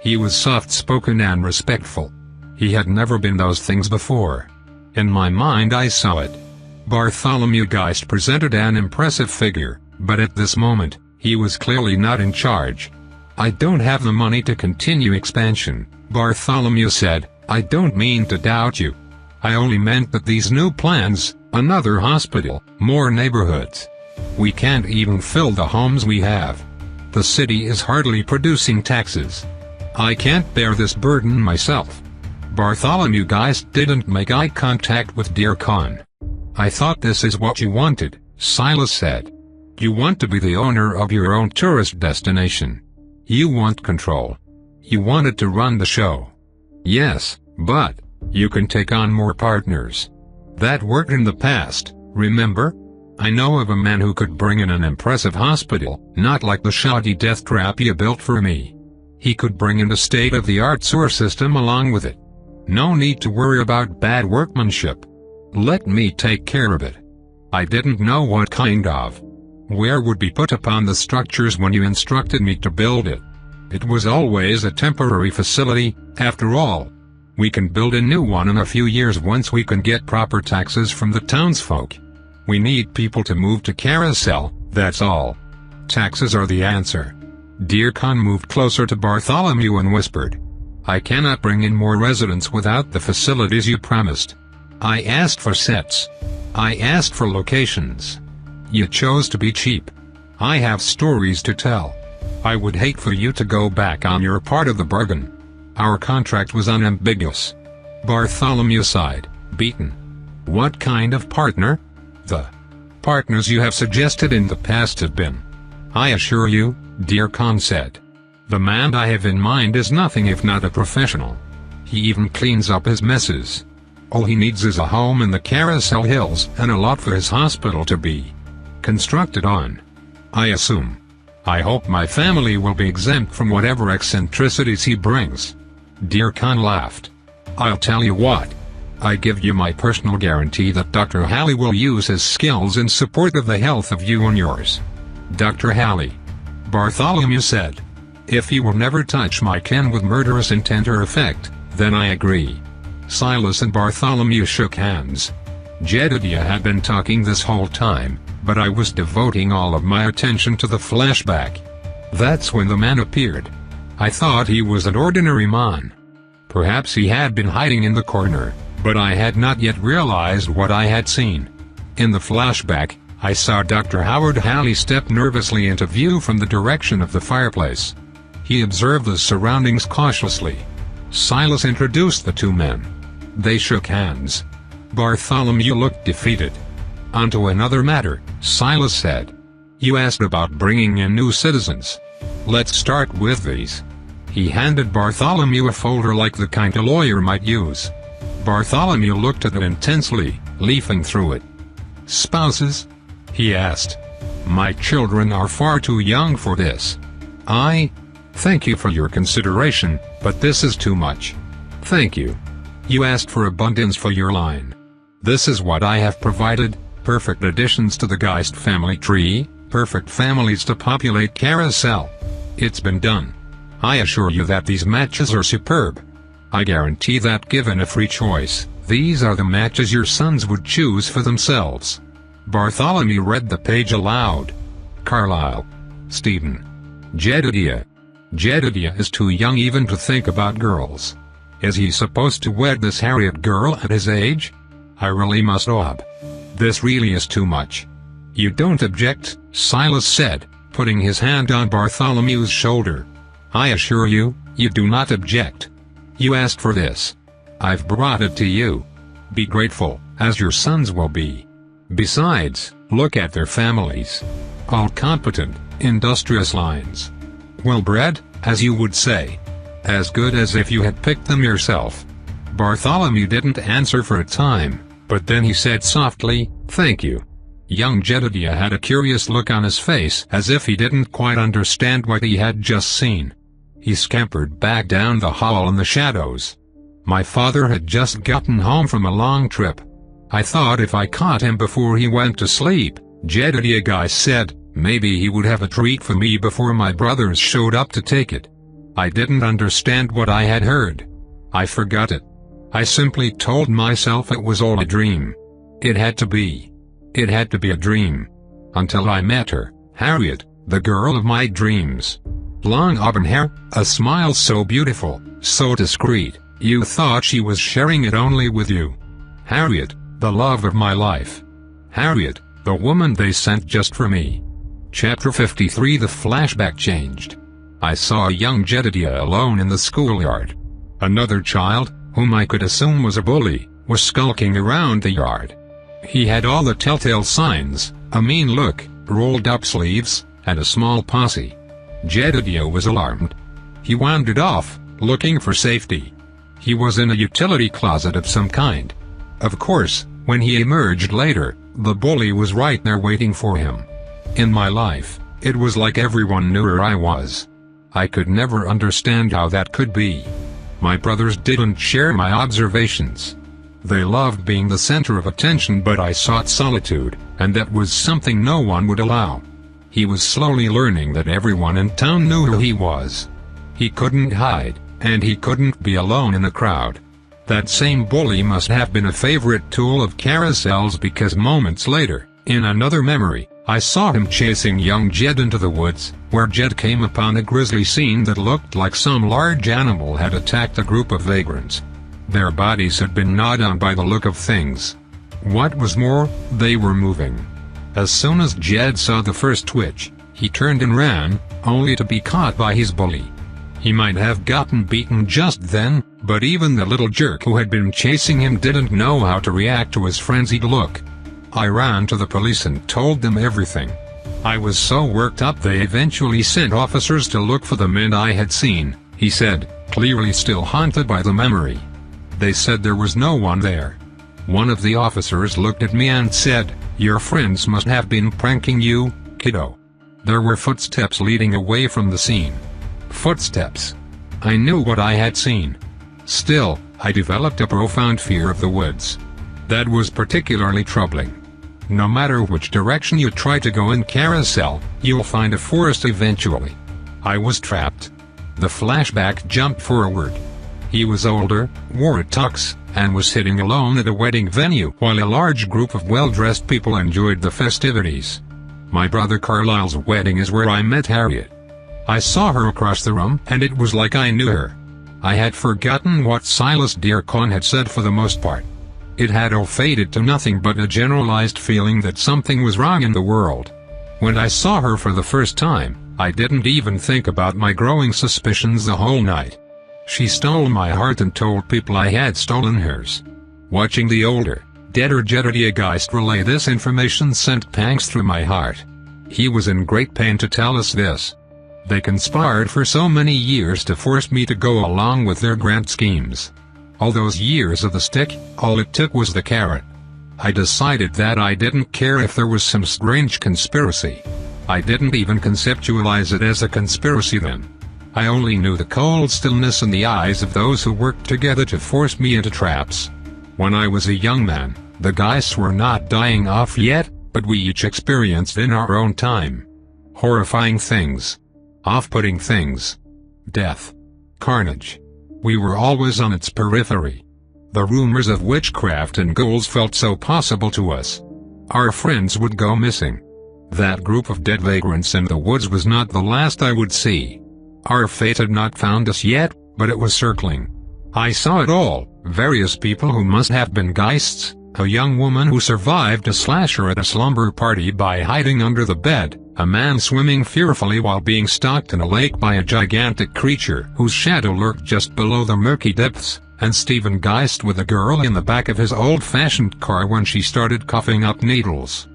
He was soft-spoken and respectful. He had never been those things before. In my mind I saw it. Bartholomew Geist presented an impressive figure, but at this moment, he was clearly not in charge. I don't have the money to continue expansion, Bartholomew said. I don't mean to doubt you. I only meant that these new plans, another hospital, more neighborhoods. We can't even fill the homes we have. The city is hardly producing taxes. I can't bear this burden myself. Bartholomew Geist didn't make eye contact with Dear Con. I thought this is what you wanted, Silas said. You want to be the owner of your own tourist destination. You want control. You wanted to run the show. Yes, but you can take on more partners. That worked in the past, remember? I know of a man who could bring in an impressive hospital, not like the shoddy death trap you built for me. He could bring in a state-of-the-art sewer system along with it. No need to worry about bad workmanship. Let me take care of it. I didn't know what kind of wear would be put upon the structures when you instructed me to build it. It was always a temporary facility, after all. We can build a new one in a few years once we can get proper taxes from the townsfolk. We need people to move to Carousel, that's all. Taxes are the answer. Dear Con moved closer to Bartholomew and whispered. I cannot bring in more residents without the facilities you promised. I asked for sets. I asked for locations. You chose to be cheap. I have stories to tell. I would hate for you to go back on your part of the bargain. Our contract was unambiguous. Bartholomew sighed, beaten. What kind of partner? The partners you have suggested in the past have been. I assure you, Dear Con said. The man I have in mind is nothing if not a professional. He even cleans up his messes. All he needs is a home in the Carousel Hills and a lot for his hospital to be constructed on. I assume. I hope my family will be exempt from whatever eccentricities he brings. Dear Con laughed. I'll tell you what. I give you my personal guarantee that Dr. Halley will use his skills in support of the health of you and yours. Dr. Halley. Bartholomew said. If you will never touch my kin with murderous intent or effect, then I agree. Silas and Bartholomew shook hands. Jedediah had been talking this whole time, but I was devoting all of my attention to the flashback. That's when the man appeared. I thought he was an ordinary man. Perhaps he had been hiding in the corner, but I had not yet realized what I had seen. In the flashback, I saw Dr. Howard Halley step nervously into view from the direction of the fireplace. He observed the surroundings cautiously. Silas introduced the two men. They shook hands. Bartholomew looked defeated. Onto another matter, Silas said. You asked about bringing in new citizens. Let's start with these. He handed Bartholomew a folder like the kind a lawyer might use. Bartholomew looked at it intensely, leafing through it. Spouses? He asked. My children are far too young for this. Thank you for your consideration, but this is too much. Thank you. You asked for abundance for your line. This is what I have provided, perfect additions to the Geist family tree, perfect families to populate Carousel. It's been done. I assure you that these matches are superb. I guarantee that given a free choice, these are the matches your sons would choose for themselves. Bartholomew read the page aloud. Carlisle. Stephen. Jedediah. Jedediah is too young even to think about girls. Is he supposed to wed this Harriet girl at his age? I really must ob. This really is too much. You don't object, Silas said, putting his hand on Bartholomew's shoulder. I assure you, you do not object. You asked for this. I've brought it to you. Be grateful, as your sons will be. Besides, look at their families. All competent, industrious lines. Well-bred, as you would say. As good as if you had picked them yourself. Bartholomew didn't answer for a time, but then he said softly, "Thank you." Young Jedediah had a curious look on his face as if he didn't quite understand what he had just seen. He scampered back down the hall in the shadows. My father had just gotten home from a long trip. I thought if I caught him before he went to sleep, Jedediah Guy said, maybe he would have a treat for me before my brothers showed up to take it. I didn't understand what I had heard. I forgot it. I simply told myself it was all a dream. It had to be. It had to be a dream. Until I met her, Harriet, the girl of my dreams. Long auburn hair, a smile so beautiful, so discreet, you thought she was sharing it only with you. Harriet, the love of my life. Harriet, the woman they sent just for me. Chapter 53. The flashback changed. I saw a young Jedediah alone in the schoolyard. Another child, whom I could assume was a bully, was skulking around the yard. He had all the telltale signs: a mean look, rolled up sleeves, and a small posse. Jedediah was alarmed. He wandered off, looking for safety. He was in a utility closet of some kind. Of course, when he emerged later, the bully was right there waiting for him. In my life, it was like everyone knew where I was. I could never understand how that could be. My brothers didn't share my observations. They loved being the center of attention, but I sought solitude, and that was something no one would allow. He was slowly learning that everyone in town knew who he was. He couldn't hide, and he couldn't be alone in a crowd. That same bully must have been a favorite tool of Carousel's, because moments later, in another memory, I saw him chasing young Jed into the woods, where Jed came upon a grisly scene that looked like some large animal had attacked a group of vagrants. Their bodies had been gnawed on by the look of things. What was more, they were moving. As soon as Jed saw the first twitch, he turned and ran, only to be caught by his bully. He might have gotten beaten just then, but even the little jerk who had been chasing him didn't know how to react to his frenzied look. I ran to the police and told them everything. I was so worked up they eventually sent officers to look for the men I had seen, he said, clearly still haunted by the memory. They said there was no one there. One of the officers looked at me and said, "Your friends must have been pranking you, kiddo." There were footsteps leading away from the scene. Footsteps. I knew what I had seen. Still, I developed a profound fear of the woods. That was particularly troubling. No matter which direction you try to go in Carousel, you'll find a forest eventually. I was trapped. The flashback jumped forward. He was older, wore a tux, and was sitting alone at a wedding venue while a large group of well-dressed people enjoyed the festivities. My brother Carlisle's wedding is where I met Harriet. I saw her across the room, and it was like I knew her. I had forgotten what Silas Dearcon had said for the most part. It had all faded to nothing but a generalized feeling that something was wrong in the world. When I saw her for the first time, I didn't even think about my growing suspicions the whole night. She stole my heart and told people I had stolen hers. Watching the older, deader Jedediah Geist relay this information sent pangs through my heart. He was in great pain to tell us this. They conspired for so many years to force me to go along with their grand schemes. All those years of the stick, all it took was the carrot. I decided that I didn't care if there was some strange conspiracy. I didn't even conceptualize it as a conspiracy then. I only knew the cold stillness in the eyes of those who worked together to force me into traps. When I was a young man, the Geists were not dying off yet, but we each experienced in our own time horrifying things. Off-putting things. Death. Carnage. We were always on its periphery. The rumors of witchcraft and ghouls felt so possible to us. Our friends would go missing. That group of dead vagrants in the woods was not the last I would see. Our fate had not found us yet, but it was circling. I saw it all, various people who must have been Geists, a young woman who survived a slasher at a slumber party by hiding under the bed, a man swimming fearfully while being stalked in a lake by a gigantic creature whose shadow lurked just below the murky depths, and Stephen Geist with a girl in the back of his old-fashioned car when she started coughing up needles.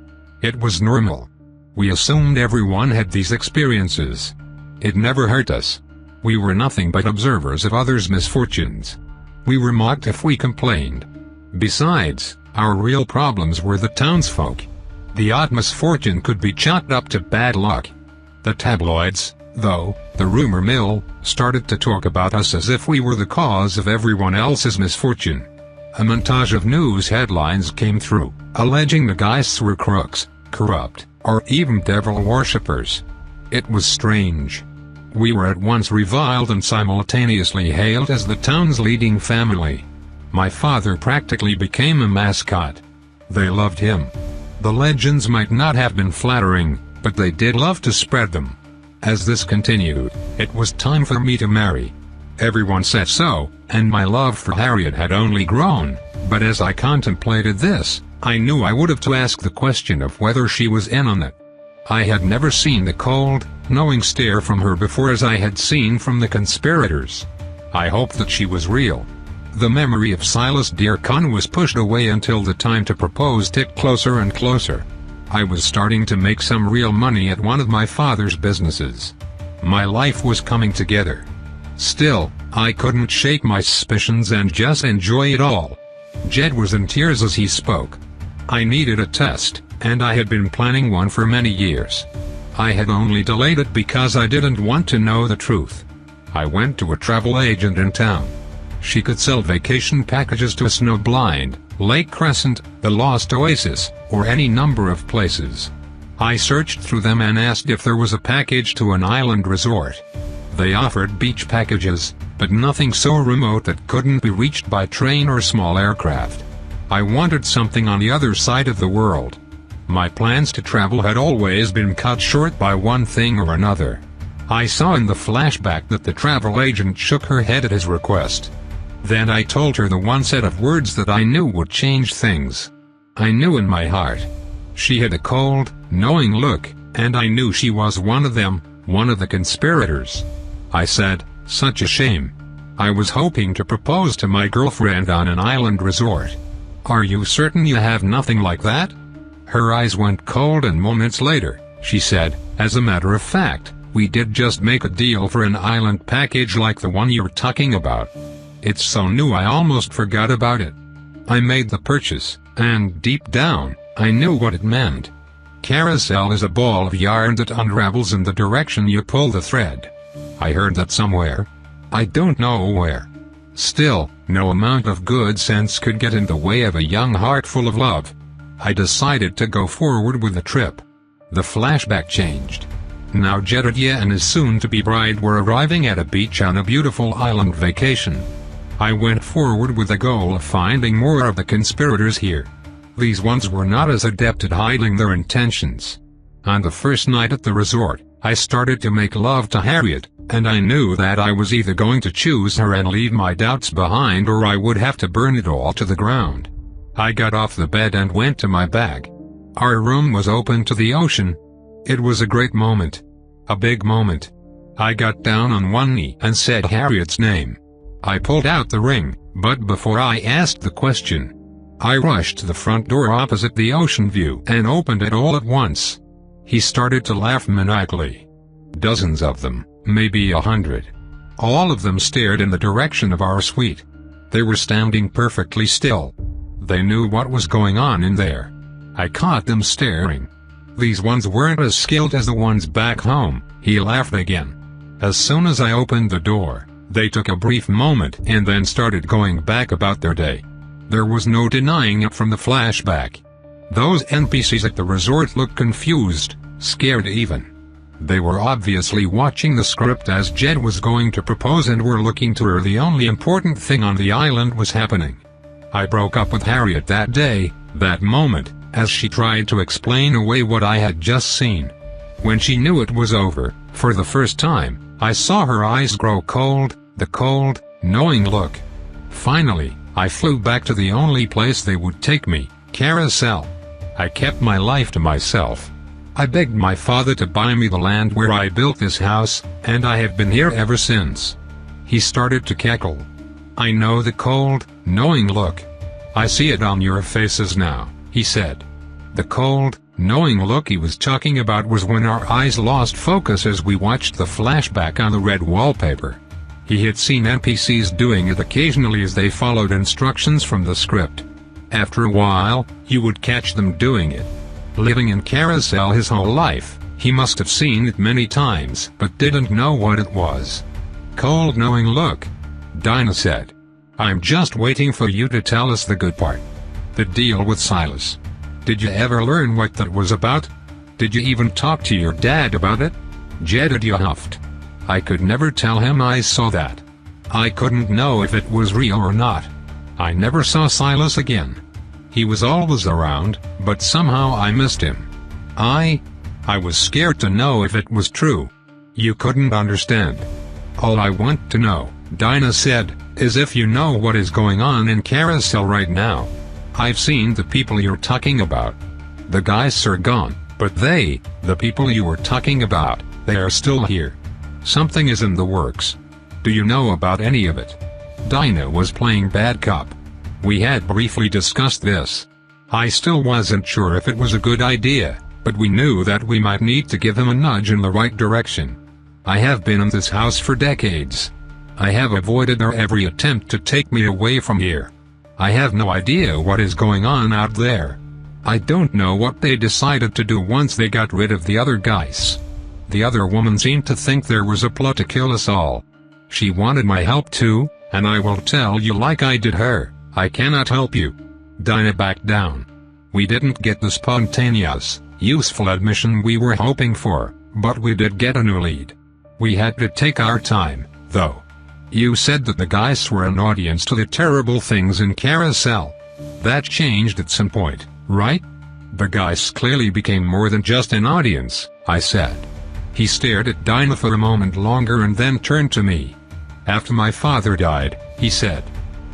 It was normal. We assumed everyone had these experiences. It never hurt us. We were nothing but observers of others' misfortunes. We were mocked if we complained. Besides, our real problems were the townsfolk. The odd misfortune could be chalked up to bad luck. The tabloids, though, the rumor mill, started to talk about us as if we were the cause of everyone else's misfortune. A montage of news headlines came through, alleging the Geists were crooks, corrupt, or even devil worshippers. It was strange. We were at once reviled and simultaneously hailed as the town's leading family. My father practically became a mascot. They loved him. The legends might not have been flattering, but they did love to spread them. As this continued, it was time for me to marry. Everyone said so, and my love for Harriet had only grown, but as I contemplated this, I knew I would have to ask the question of whether she was in on it. I had never seen the cold, knowing stare from her before as I had seen from the conspirators. I hoped that she was real. The memory of Silas Dearcon was pushed away until the time to propose ticked closer and closer. I was starting to make some real money at one of my father's businesses. My life was coming together. Still, I couldn't shake my suspicions and just enjoy it all. Jed was in tears as he spoke. I needed a test, and I had been planning one for many years. I had only delayed it because I didn't want to know the truth. I went to a travel agent in town. She could sell vacation packages to Snowblind, Lake Crescent, the Lost Oasis, or any number of places. I searched through them and asked if there was a package to an island resort. They offered beach packages, but nothing so remote that couldn't be reached by train or small aircraft. I wanted something on the other side of the world. My plans to travel had always been cut short by one thing or another. I saw in the flashback that the travel agent shook her head at his request. Then I told her the one set of words that I knew would change things. I knew in my heart. She had a cold, knowing look, and I knew she was one of them, one of the conspirators. I said, "Such a shame. I was hoping to propose to my girlfriend on an island resort." "Are you certain you have nothing like that?" Her eyes went cold and moments later, she said, "As a matter of fact, we did just make a deal for an island package like the one you're talking about. It's so new I almost forgot about it." I made the purchase, and deep down, I knew what it meant. Carousel is a ball of yarn that unravels in the direction you pull the thread. I heard that somewhere. I don't know where. Still, no amount of good sense could get in the way of a young heart full of love. I decided to go forward with the trip. The flashback changed. Now Jedediah and his soon-to-be bride were arriving at a beach on a beautiful island vacation. I went forward with the goal of finding more of the conspirators here. These ones were not as adept at hiding their intentions. On the first night at the resort, I started to make love to Harriet, and I knew that I was either going to choose her and leave my doubts behind or I would have to burn it all to the ground. I got off the bed and went to my bag. Our room was open to the ocean. It was a great moment. A big moment. I got down on one knee and said Harriet's name. I pulled out the ring, but before I asked the question, I rushed to the front door opposite the ocean view and opened it all at once. He started to laugh maniacally. Dozens of them, maybe 100. All of them stared in the direction of our suite. They were standing perfectly still. They knew what was going on in there. I caught them staring. These ones weren't as skilled as the ones back home. He laughed again. As soon as I opened the door, they took a brief moment and then started going back about their day. There was no denying it from the flashback. Those NPCs at the resort looked confused, scared even. They were obviously watching the script as Jed was going to propose and were looking to her. The only important thing on the island was happening. I broke up with Harriet that day, that moment, as she tried to explain away what I had just seen. When she knew it was over, for the first time, I saw her eyes grow cold, the cold, knowing look. Finally, I flew back to the only place they would take me, Carousel. I kept my life to myself. I begged my father to buy me the land where I built this house, and I have been here ever since. He started to cackle. I know the cold, knowing look. I see it on your faces now, he said. The cold, knowing look he was talking about was when our eyes lost focus as we watched the flashback on the red wallpaper. He had seen NPCs doing it occasionally as they followed instructions from the script. After a while, you would catch them doing it. Living in Carousel his whole life, he must have seen it many times but didn't know what it was. Cold knowing look. Dinah said. I'm just waiting for you to tell us the good part. The deal with Silas. Did you ever learn what that was about? Did you even talk to your dad about it? Jedediah huffed. I could never tell him I saw that. I couldn't know if it was real or not. I never saw Silas again. He was always around, but somehow I missed him. I was scared to know if it was true. You couldn't understand. All I want to know, Dinah said, is if you know what is going on in Carousel right now. I've seen the people you're talking about. The guys are gone, but the people you were talking about, They are still here. Something is in the works. Do you know about any of it? Dinah was playing bad cop. We had briefly discussed this. I still wasn't sure if it was a good idea, but we knew that we might need to give him a nudge in the right direction. I have been in this house for decades. I have avoided their every attempt to take me away from here. I have no idea what is going on out there. I don't know what they decided to do once they got rid of the other guys. The other woman seemed to think there was a plot to kill us all. She wanted my help too, and I will tell you like I did her, I cannot help you. Dinah backed down. We didn't get the spontaneous, useful admission we were hoping for, but we did get a new lead. We had to take our time, though. You said that the guys were an audience to the terrible things in Carousel. That changed at some point, right? The guys clearly became more than just an audience, I said. He stared at Dinah for a moment longer and then turned to me. After my father died, he said.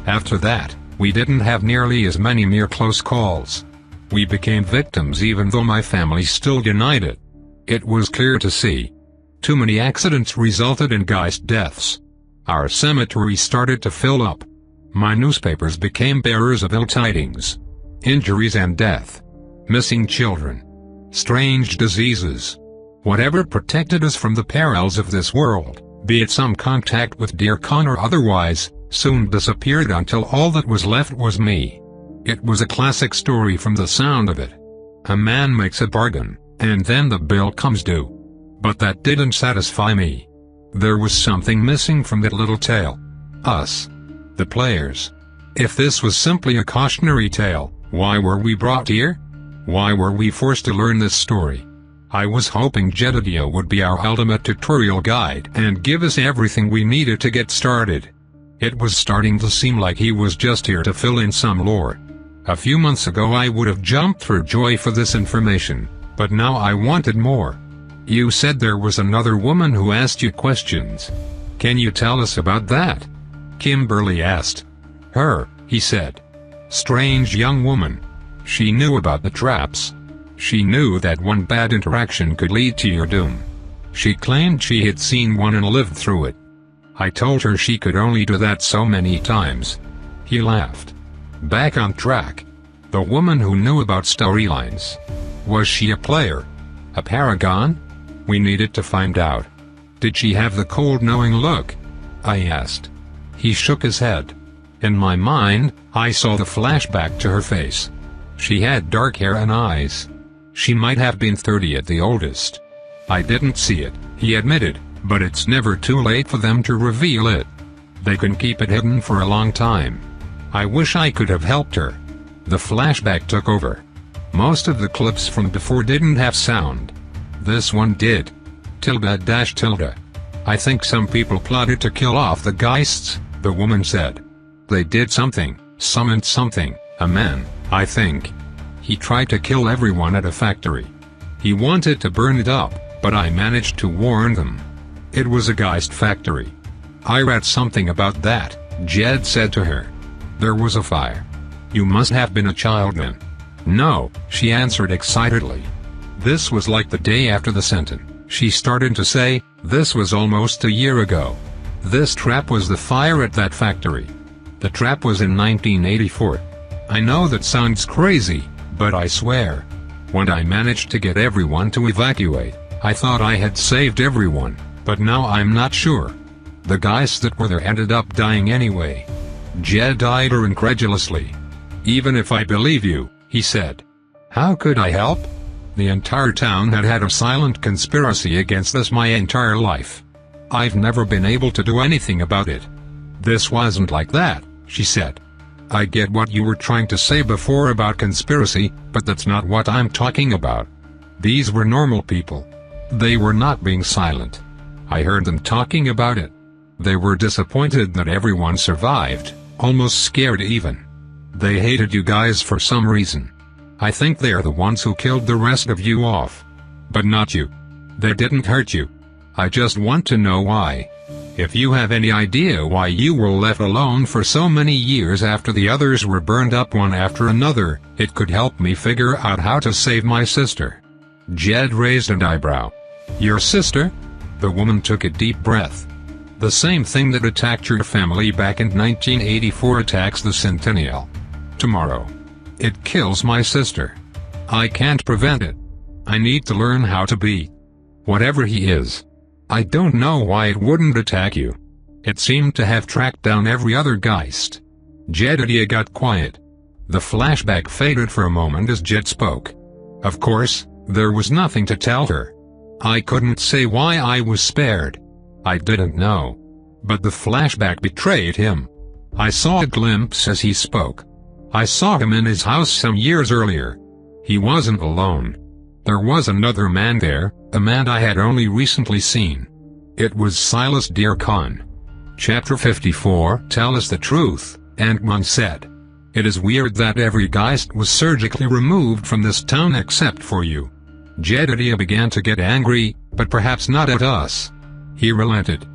After that, we didn't have nearly as many near close calls. We became victims even though my family still denied it. It was clear to see. Too many accidents resulted in guys' deaths. Our cemetery started to fill up. My newspapers became bearers of ill tidings. Injuries and death. Missing children. Strange diseases. Whatever protected us from the perils of this world, be it some contact with dear Con or otherwise, soon disappeared until all that was left was me. It was a classic story from the sound of it. A man makes a bargain, and then the bill comes due. But that didn't satisfy me. There was something missing from that little tale. Us. The players. If this was simply a cautionary tale, why were we brought here? Why were we forced to learn this story? I was hoping Jedediah would be our ultimate tutorial guide and give us everything we needed to get started. It was starting to seem like he was just here to fill in some lore. A few months ago I would have jumped for joy for this information, but now I wanted more. You said there was another woman who asked you questions. Can you tell us about that? Kimberly asked. Her, he said. Strange young woman. She knew about the traps. She knew that one bad interaction could lead to your doom. She claimed she had seen one and lived through it. I told her she could only do that so many times. He laughed. Back on track. The woman who knew about storylines. Was she a player? A paragon? We needed to find out. Did she have the cold knowing look? I asked. He shook his head. In my mind, I saw the flashback to her face. She had dark hair and eyes. She might have been 30 at the oldest. I didn't see it, he admitted, but it's never too late for them to reveal it. They can keep it hidden for a long time. I wish I could have helped her. The flashback took over. Most of the clips from before didn't have sound. This one did. ~~. I think some people plotted to kill off the Geists, the woman said. They did something, summoned something, a man, I think. He tried to kill everyone at a factory. He wanted to burn it up, but I managed to warn them. It was a Geist factory. I read something about that, Jed said to her. There was a fire. You must have been a child then. No, she answered excitedly. This was like the day after the sentence. She started to say, this was almost a year ago. This trap was the fire at that factory. The trap was in 1984. I know that sounds crazy, but I swear. When I managed to get everyone to evacuate, I thought I had saved everyone, but now I'm not sure. The guys that were there ended up dying anyway. Jed eyed her incredulously. Even if I believe you, he said. How could I help? The entire town had had a silent conspiracy against us my entire life. I've never been able to do anything about it. This wasn't like that, she said. I get what you were trying to say before about conspiracy, but that's not what I'm talking about. These were normal people. They were not being silent. I heard them talking about it. They were disappointed that everyone survived, almost scared even. They hated you guys for some reason. I think they're the ones who killed the rest of you off. But not you. They didn't hurt you. I just want to know why. If you have any idea why you were left alone for so many years after the others were burned up one after another, it could help me figure out how to save my sister. Jed raised an eyebrow. Your sister? The woman took a deep breath. The same thing that attacked your family back in 1984 attacks the Centennial. Tomorrow. It kills my sister. I can't prevent it. I need to learn how to be whatever he is. I don't know why it wouldn't attack you. It seemed to have tracked down every other Geist. Jedediah got quiet. The flashback faded for a moment as Jed spoke. Of course, there was nothing to tell her. I couldn't say why I was spared. I didn't know. But the flashback betrayed him. I saw a glimpse as he spoke. I saw him in his house some years earlier. He wasn't alone. There was another man there, a man I had only recently seen. It was Silas Dear Khan. Chapter 54. Tell us the truth, Ant-Man said. It is weird that every Geist was surgically removed from this town except for you. Jedediah began to get angry, but perhaps not at us. He relented.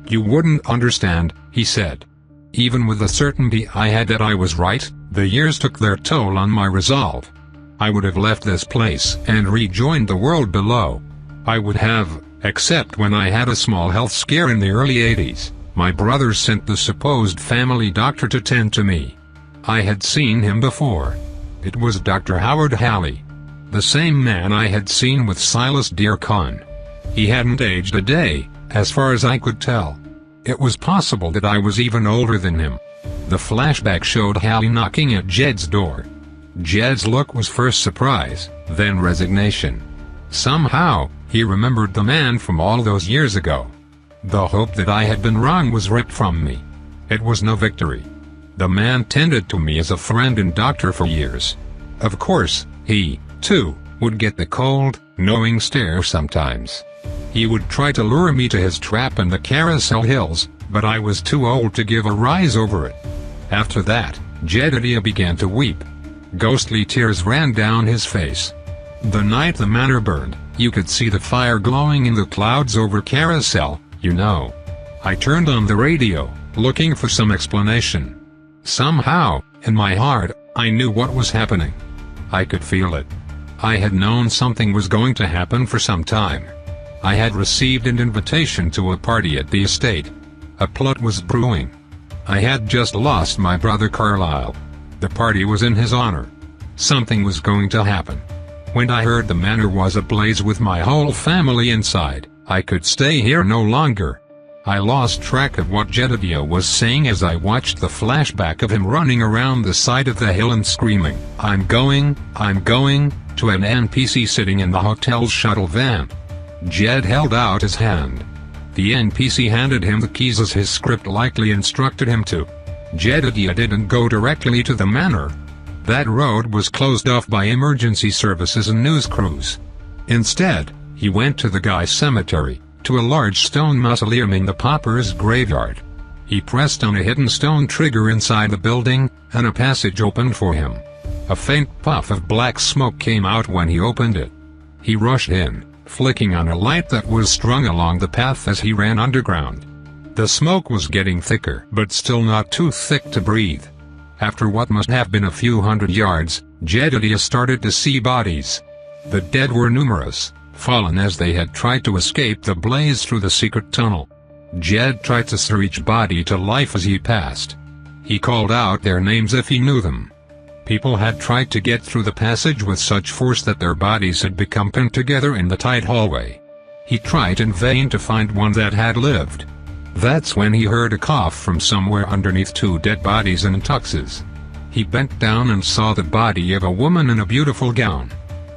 You wouldn't understand, he said. Even with the certainty I had that I was right, the years took their toll on my resolve. I would have left this place and rejoined the world below. I would have, except when I had a small health scare in the early 80s, my brother sent the supposed family doctor to tend to me. I had seen him before. It was Dr. Howard Halley. The same man I had seen with Silas Dear Khan. He hadn't aged a day, as far as I could tell. It was possible that I was even older than him. The flashback showed Halley knocking at Jed's door. Jed's look was first surprise, then resignation. Somehow, he remembered the man from all those years ago. The hope that I had been wrong was ripped from me. It was no victory. The man tended to me as a friend and doctor for years. Of course, he, too, would get the cold, knowing stare sometimes. He would try to lure me to his trap in the Carousel Hills, but I was too old to give a rise over it. After that, Jedediah began to weep. Ghostly tears ran down his face. The night the manor burned, you could see the fire glowing in the clouds over Carousel, you know. I turned on the radio, looking for some explanation. Somehow, in my heart, I knew what was happening. I could feel it. I had known something was going to happen for some time. I had received an invitation to a party at the estate. A plot was brewing. I had just lost my brother Carlisle. The party was in his honor. Something was going to happen. When I heard the manor was ablaze with my whole family inside, I could stay here no longer. I lost track of what Jedediah was saying as I watched the flashback of him running around the side of the hill and screaming, I'm going, to an NPC sitting in the hotel's shuttle van. Jed held out his hand. The NPC handed him the keys as his script likely instructed him to. Jedediah didn't go directly to the manor. That road was closed off by emergency services and news crews. Instead, he went to the Guy Cemetery, to a large stone mausoleum in the pauper's graveyard. He pressed on a hidden stone trigger inside the building, and a passage opened for him. A faint puff of black smoke came out when he opened it. He rushed in, flicking on a light that was strung along the path as he ran underground. The smoke was getting thicker, but still not too thick to breathe. After what must have been a few hundred yards, Jedediah started to see bodies. The dead were numerous, fallen as they had tried to escape the blaze through the secret tunnel. Jed tried to stir each body to life as he passed. He called out their names if he knew them. People had tried to get through the passage with such force that their bodies had become pinned together in the tight hallway. He tried in vain to find one that had lived. That's when he heard a cough from somewhere underneath two dead bodies in tuxes. He bent down and saw the body of a woman in a beautiful gown.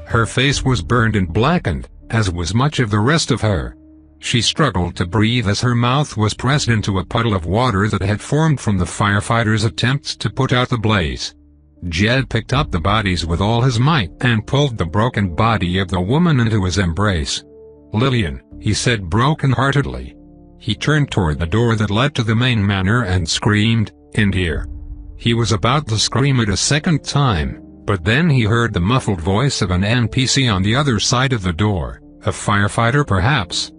Her face was burned and blackened, as was much of the rest of her. She struggled to breathe as her mouth was pressed into a puddle of water that had formed from the firefighters' attempts to put out the blaze. Jed picked up the bodies with all his might and pulled the broken body of the woman into his embrace. Lillian, he said broken-heartedly. He turned toward the door that led to the main manor and screamed, "In here." He was about to scream it a second time, but then he heard the muffled voice of an NPC on the other side of the door, a firefighter perhaps.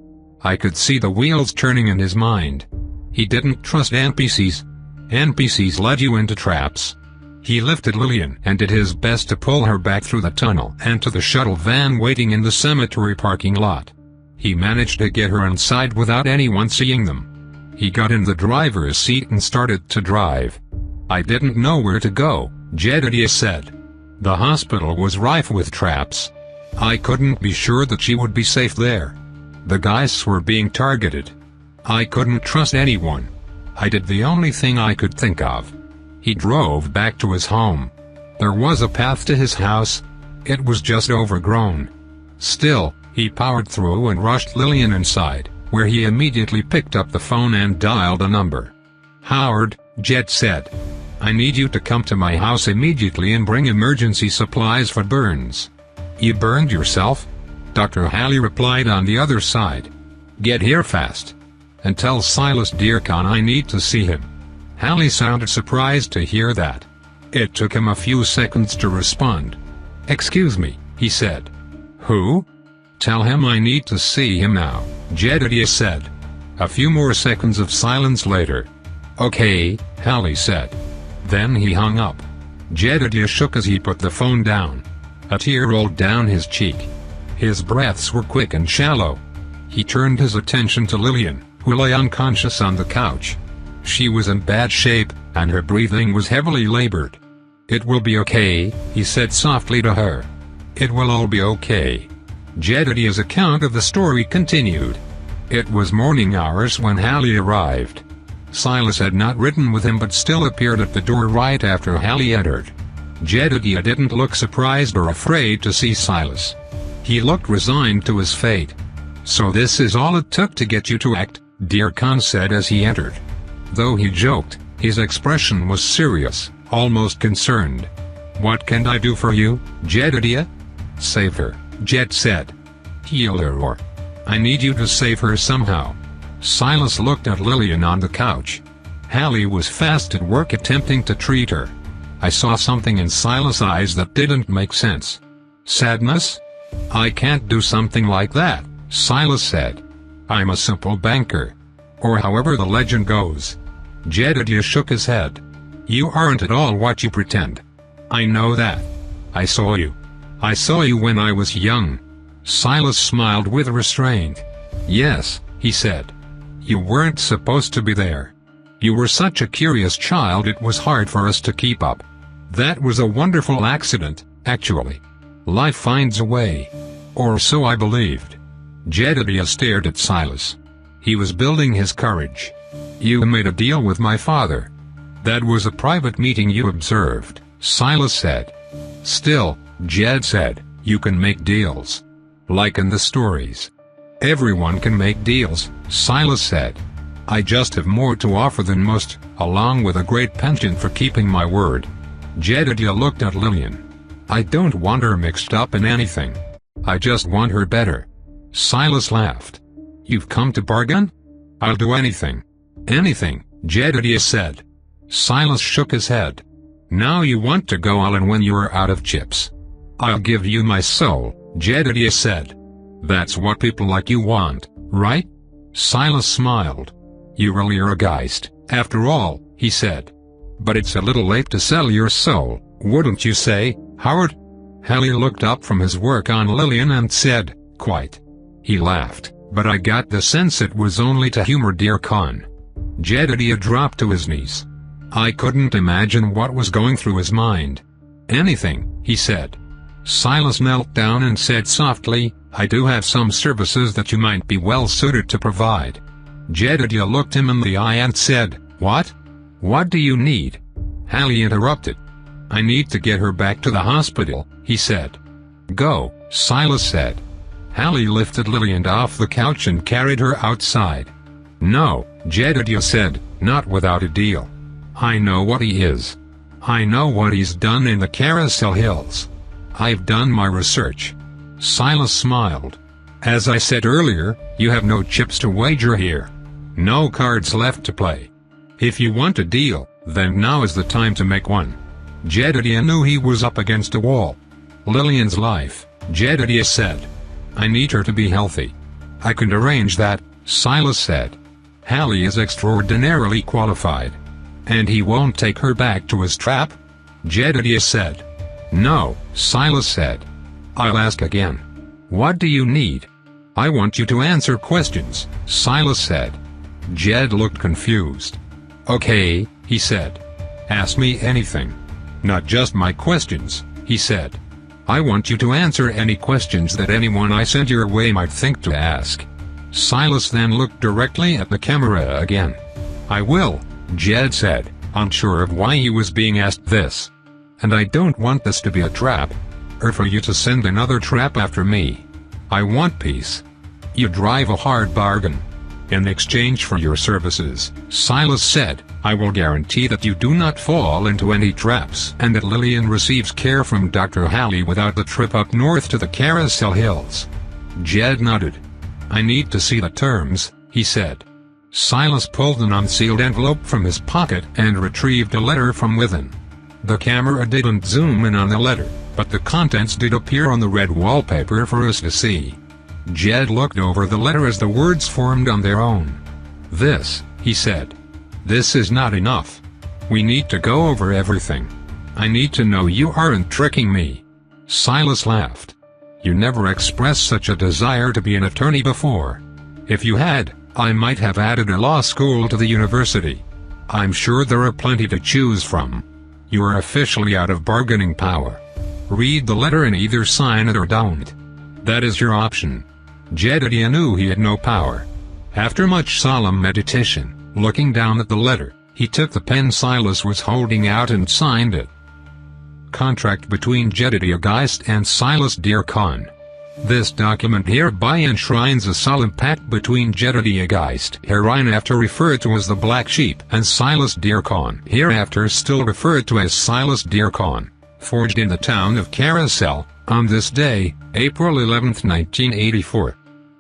I could see the wheels turning in his mind. He didn't trust NPCs. NPCs led you into traps. He lifted Lillian and did his best to pull her back through the tunnel and to the shuttle van waiting in the cemetery parking lot. He managed to get her inside without anyone seeing them. He got in the driver's seat and started to drive. I didn't know where to go, Jedediah said. The hospital was rife with traps. I couldn't be sure that she would be safe there. The guys were being targeted. I couldn't trust anyone. I did the only thing I could think of. He drove back to his home. There was a path to his house. It was just overgrown. Still, he powered through and rushed Lillian inside, where he immediately picked up the phone and dialed a number. "Howard," Jed said. "I need you to come to my house immediately and bring emergency supplies for burns." "You burned yourself?" Dr. Halley replied on the other side. "Get here fast. And tell Silas Dearcon I need to see him." Halley sounded surprised to hear that. It took him a few seconds to respond. "Excuse me," he said. "Who?" "Tell him I need to see him now," Jedediah said. A few more seconds of silence later. "Okay," Halley said. Then he hung up. Jedediah shook as he put the phone down. A tear rolled down his cheek. His breaths were quick and shallow. He turned his attention to Lillian, who lay unconscious on the couch. She was in bad shape, and her breathing was heavily labored. "It will be okay," he said softly to her. "It will all be okay." Jedediah's account of the story continued. It was morning hours when Halley arrived. Silas had not ridden with him but still appeared at the door right after Halley entered. Jedediah didn't look surprised or afraid to see Silas. He looked resigned to his fate. "So this is all it took to get you to act," Dearcon said as he entered. Though he joked, his expression was serious, almost concerned. "What can I do for you, Jedediah?" "Save her," Jed said. "Heal her or I need you to save her somehow." Silas looked at Lillian on the couch. Halley was fast at work attempting to treat her. I saw something in Silas' eyes that didn't make sense. "Sadness? I can't do something like that," Silas said. "I'm a simple banker. Or however the legend goes." Jedediah shook his head. "You aren't at all what you pretend. I know that. I saw you. I saw you when I was young." Silas smiled with restraint. "Yes," he said. "You weren't supposed to be there. You were such a curious child it was hard for us to keep up. That was a wonderful accident, actually. Life finds a way. Or so I believed." Jedediah stared at Silas. He was building his courage. "You made a deal with my father." "That was a private meeting you observed," Silas said. "Still," Jed said, "you can make deals. Like in the stories." "Everyone can make deals," Silas said. "I just have more to offer than most, along with a great penchant for keeping my word." Jedediah looked at Lillian. "I don't want her mixed up in anything. I just want her better." Silas laughed. "You've come to bargain? I'll do anything." "Anything," Jedediah said. Silas shook his head. "Now you want to go all in when you are out of chips." "I'll give you my soul," Jedediah said. "That's what people like you want, right?" Silas smiled. "You really are a geist, after all," he said. "But it's a little late to sell your soul, wouldn't you say, Howard?" Halley looked up from his work on Lillian and said, "Quite." He laughed, but I got the sense it was only to humor Dearcon. Jedediah dropped to his knees. I couldn't imagine what was going through his mind. "Anything," he said. Silas knelt down and said softly, "I do have some services that you might be well suited to provide." Jedediah looked him in the eye and said, "What? What do you need?" Halley interrupted. "I need to get her back to the hospital," he said. "Go," Silas said. Halley lifted Lillian off the couch and carried her outside. "No," Jedediah said, "not without a deal. I know what he is. I know what he's done in the Carousel Hills. I've done my research." Silas smiled. "As I said earlier, you have no chips to wager here. No cards left to play. If you want a deal, then now is the time to make one." Jedediah knew he was up against a wall. "Lillian's life," Jedediah said. "I need her to be healthy." "I can arrange that," Silas said. "Halley is extraordinarily qualified." "And he won't take her back to his trap?" Jedediah said. "No," Silas said. "I'll ask again. What do you need?" I want you to answer questions, Silas said. Jed looked confused. Okay, he said. Ask me anything. Not just my questions, he said. I want you to answer any questions that anyone I send your way might think to ask. Silas then looked directly at the camera again. I will, Jed said, unsure of why he was being asked this. And I don't want this to be a trap. Or for you to send another trap after me. I want peace. You drive a hard bargain. In exchange for your services, Silas said, I will guarantee that you do not fall into any traps and that Lillian receives care from Dr. Halley without the trip up north to the Carousel Hills. Jed nodded. I need to see the terms, he said. Silas pulled an unsealed envelope from his pocket and retrieved a letter from within. The camera didn't zoom in on the letter, but the contents did appear on the red wallpaper for us to see. Jed looked over the letter as the words formed on their own. This, he said. This is not enough. We need to go over everything. I need to know you aren't tricking me. Silas laughed. You never expressed such a desire to be an attorney before. If you had, I might have added a law school to the university. I'm sure there are plenty to choose from. You are officially out of bargaining power. Read the letter and either sign it or don't. That is your option. Jedediah knew he had no power. After much solemn meditation, looking down at the letter, he took the pen Silas was holding out and signed it. Contract between Jedediah Geist and Silas Dearcon. This document hereby enshrines a solemn pact between Jedediah Geist, hereinafter referred to as the Black Sheep, and Silas Dearcon, hereafter still referred to as Silas Dearcon, forged in the town of Carousel, on this day, April 11, 1984.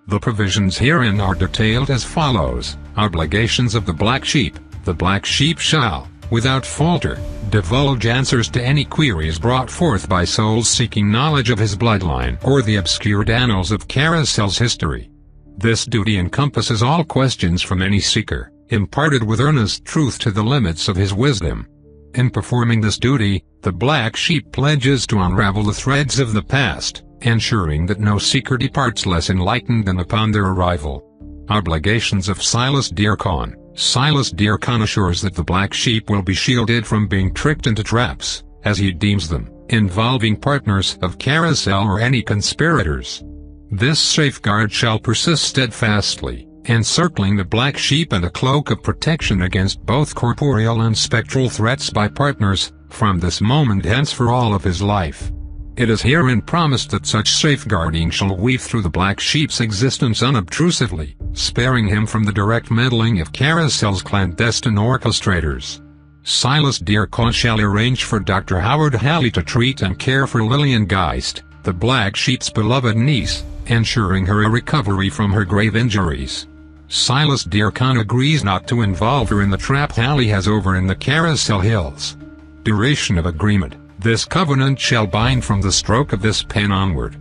The provisions herein are detailed as follows. Obligations of the Black Sheep. The Black Sheep shall, without falter, divulge answers to any queries brought forth by souls seeking knowledge of his bloodline or the obscured annals of Carousel's history. This duty encompasses all questions from any seeker, imparted with earnest truth to the limits of his wisdom. In performing this duty, the Black Sheep pledges to unravel the threads of the past, ensuring that no seeker departs less enlightened than upon their arrival. Obligations of Silas Dearcon. Silas Dearcon assures that the Black Sheep will be shielded from being tricked into traps, as he deems them, involving partners of Carousel or any conspirators. This safeguard shall persist steadfastly, encircling the Black Sheep and a cloak of protection against both corporeal and spectral threats by partners, from this moment hence for all of his life. It is herein promised that such safeguarding shall weave through the Black Sheep's existence unobtrusively, sparing him from the direct meddling of Carousel's clandestine orchestrators. Silas Dearcon shall arrange for Dr. Howard Halley to treat and care for Lillian Geist, the Black Sheep's beloved niece, ensuring her a recovery from her grave injuries. Silas Dearcon agrees not to involve her in the trap Halley has over in the Carousel Hills. Duration of agreement. This covenant shall bind from the stroke of this pen onward.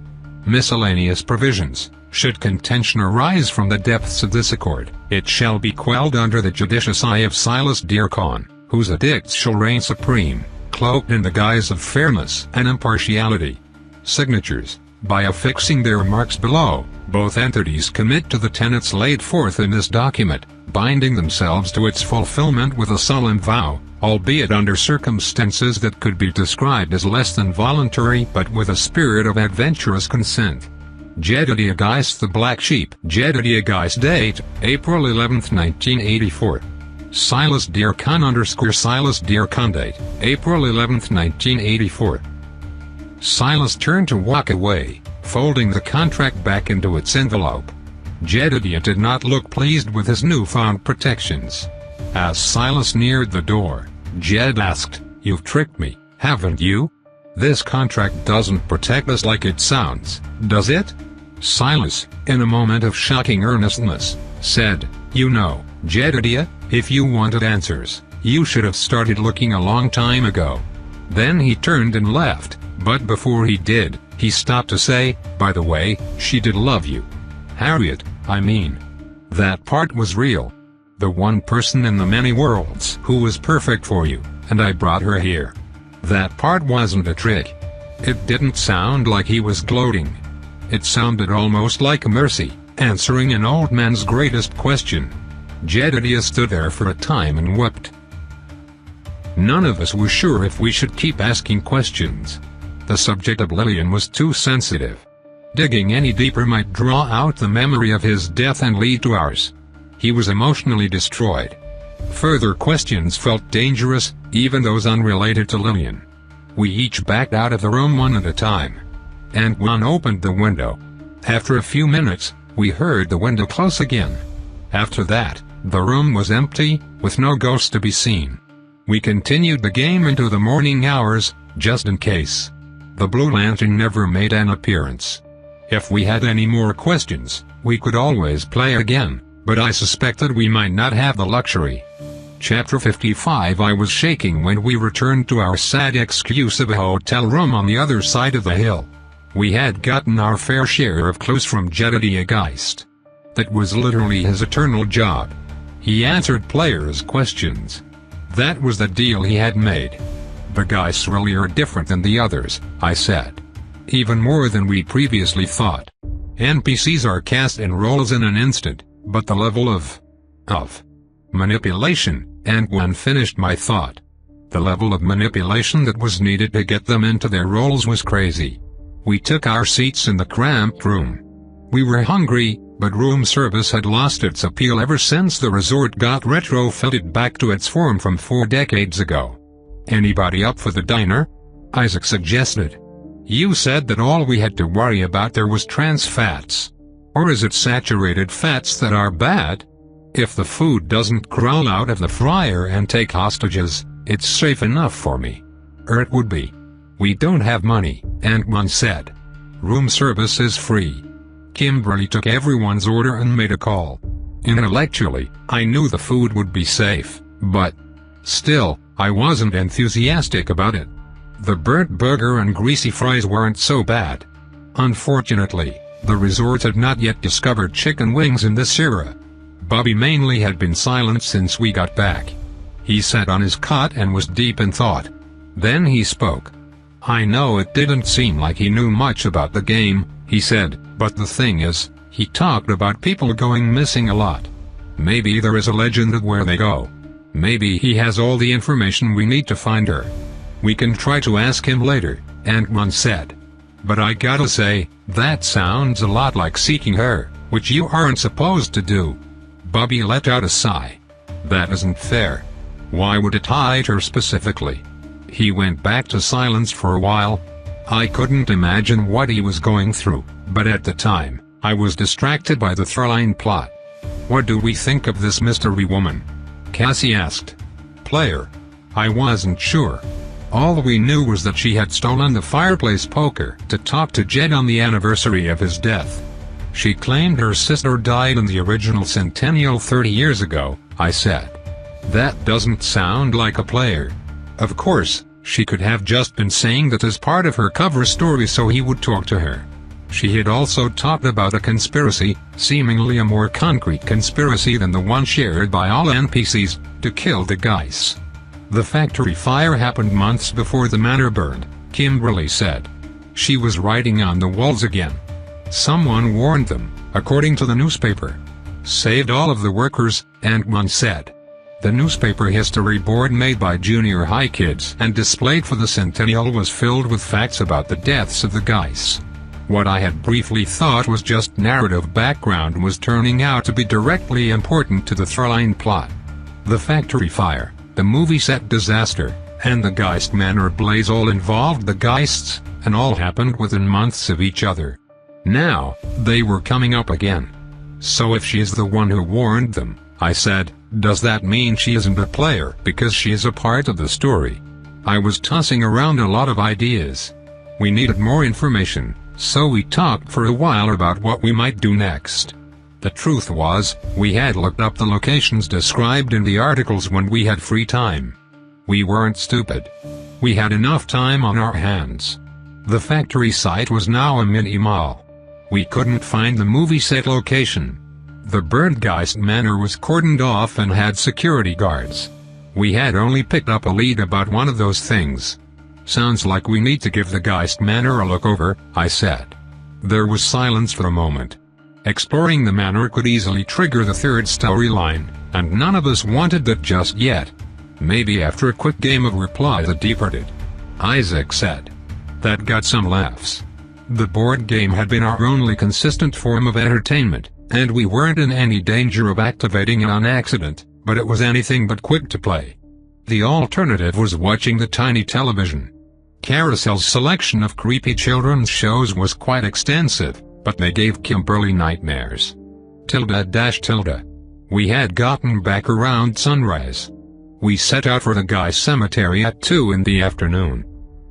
Miscellaneous provisions. Should contention arise from the depths of this accord, it shall be quelled under the judicious eye of Silas Dearcon, whose edicts shall reign supreme, cloaked in the guise of fairness and impartiality. Signatures. By affixing their marks below, both entities commit to the tenets laid forth in this document, binding themselves to its fulfillment with a solemn vow, albeit under circumstances that could be described as less than voluntary but with a spirit of adventurous consent. Jedediah Geist the Black Sheep. Jedediah Geist date, April 11, 1984. Silas Dearcon _ Silas Dearcon date, April 11, 1984. Silas turned to walk away, folding the contract back into its envelope. Jedediah did not look pleased with his newfound protections. As Silas neared the door, Jed asked, "You've tricked me, haven't you? This contract doesn't protect us like it sounds, does it?" Silas, in a moment of shocking earnestness, said, "You know, Jedediah, if you wanted answers, you should have started looking a long time ago." Then he turned and left, but before he did, he stopped to say, "By the way, she did love you. Harriet, I mean. That part was real. The one person in the many worlds who was perfect for you, and I brought her here. That part wasn't a trick." It didn't sound like he was gloating. It sounded almost like mercy, answering an old man's greatest question. Jedediah stood there for a time and wept. None of us was sure if we should keep asking questions. The subject of Lillian was too sensitive. Digging any deeper might draw out the memory of his death and lead to ours. He was emotionally destroyed. Further questions felt dangerous, even those unrelated to Lillian. We each backed out of the room one at a time. And one opened the window. After a few minutes, we heard the window close again. After that, the room was empty, with no ghost to be seen. We continued the game into the morning hours, just in case. The Blue Lantern never made an appearance. If we had any more questions, we could always play again, but I suspected we might not have the luxury. Chapter 55. I was shaking when we returned to our sad excuse of a hotel room on the other side of the hill. We had gotten our fair share of clues from Jedediah Geist. That was literally his eternal job. He answered players' questions. That was the deal he had made. The Geists really are different than the others, I said. Even more than we previously thought. NPCs are cast in roles in an instant, but the level of manipulation, and one finished my thought. The level of manipulation that was needed to get them into their roles was crazy. We took our seats in the cramped room. We were hungry, but room service had lost its appeal ever since the resort got retrofitted back to its form from 4 decades ago. Anybody up for the diner? Isaac suggested. You said that all we had to worry about there was trans fats. Or is it saturated fats that are bad? If the food doesn't crawl out of the fryer and take hostages, it's safe enough for me. Or it would be. We don't have money, Ant-Man said. Room service is free. Kimberly took everyone's order and made a call. Intellectually, I knew the food would be safe, but still, I wasn't enthusiastic about it. The burnt burger and greasy fries weren't so bad. Unfortunately, the resort had not yet discovered chicken wings in this era. Bobby mainly had been silent since we got back. He sat on his cot and was deep in thought. Then he spoke. I know it didn't seem like he knew much about the game, he said, but the thing is, he talked about people going missing a lot. Maybe there is a legend of where they go. Maybe he has all the information we need to find her. We can try to ask him later, Ant-Man said. But I gotta say, that sounds a lot like seeking her, which you aren't supposed to do. Bobby let out a sigh. That isn't fair. Why would it hide her specifically? He went back to silence for a while. I couldn't imagine what he was going through, but at the time, I was distracted by the storyline plot. What do we think of this mystery woman? Cassie asked. Player. I wasn't sure. All we knew was that she had stolen the fireplace poker to talk to Jed on the anniversary of his death. She claimed her sister died in the original Centennial 30 years ago, I said. That doesn't sound like a player. Of course, she could have just been saying that as part of her cover story so he would talk to her. She had also talked about a conspiracy, seemingly a more concrete conspiracy than the one shared by all NPCs, to kill the Geists. The factory fire happened months before the manor burned, Kimberly said. She was writing on the walls again. Someone warned them, according to the newspaper. Saved all of the workers, Ant-Man said. The newspaper history board made by junior high kids and displayed for the Centennial was filled with facts about the deaths of the Geists. What I had briefly thought was just narrative background was turning out to be directly important to the storyline plot. The factory fire, the movie set disaster, and the Geist Manor blaze all involved the Geists, and all happened within months of each other. Now, they were coming up again. So if she is the one who warned them, I said, does that mean she isn't a player because she is a part of the story? I was tossing around a lot of ideas. We needed more information, so we talked for a while about what we might do next. The truth was, we had looked up the locations described in the articles when we had free time. We weren't stupid. We had enough time on our hands. The factory site was now a mini-mall. We couldn't find the movie set location. The Birdgeist Manor was cordoned off and had security guards. We had only picked up a lead about one of those things. Sounds like we need to give the Geist Manor a look over, I said. There was silence for a moment. Exploring the manor could easily trigger the third storyline, and none of us wanted that just yet. Maybe after a quick game of Reply the Deeper did. Isaac said. That got some laughs. The board game had been our only consistent form of entertainment, and we weren't in any danger of activating it on accident, but it was anything but quick to play. The alternative was watching the tiny television. Carousel's selection of creepy children's shows was quite extensive, but they gave Kimberly nightmares. We had gotten back around sunrise. We set out for the guy's cemetery at 2 in the afternoon.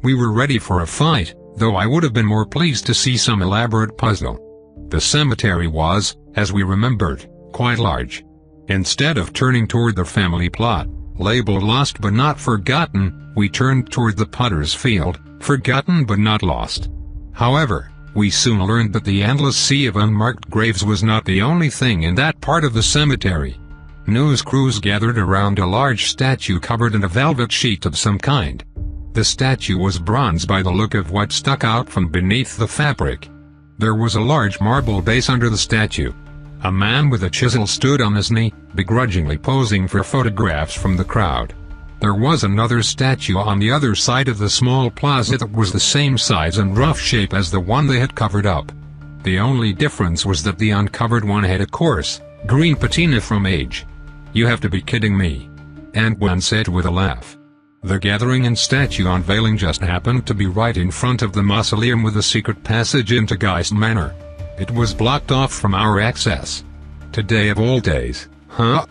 We were ready for a fight, though I would have been more pleased to see some elaborate puzzle. The cemetery was, as we remembered, quite large. Instead of turning toward the family plot, labeled Lost but Not Forgotten, we turned toward the Potter's Field, forgotten but not lost. However, we soon learned that the endless sea of unmarked graves was not the only thing in that part of the cemetery. News crews gathered around a large statue covered in a velvet sheet of some kind. The statue was bronze by the look of what stuck out from beneath the fabric. There was a large marble base under the statue. A man with a chisel stood on his knee, begrudgingly posing for photographs from the crowd. There was another statue on the other side of the small plaza that was the same size and rough shape as the one they had covered up. The only difference was that the uncovered one had a coarse, green patina from age. "You have to be kidding me," Antoine said with a laugh. The gathering and statue unveiling just happened to be right in front of the mausoleum with a secret passage into Geist Manor. It was blocked off from our access. Today of all days, huh?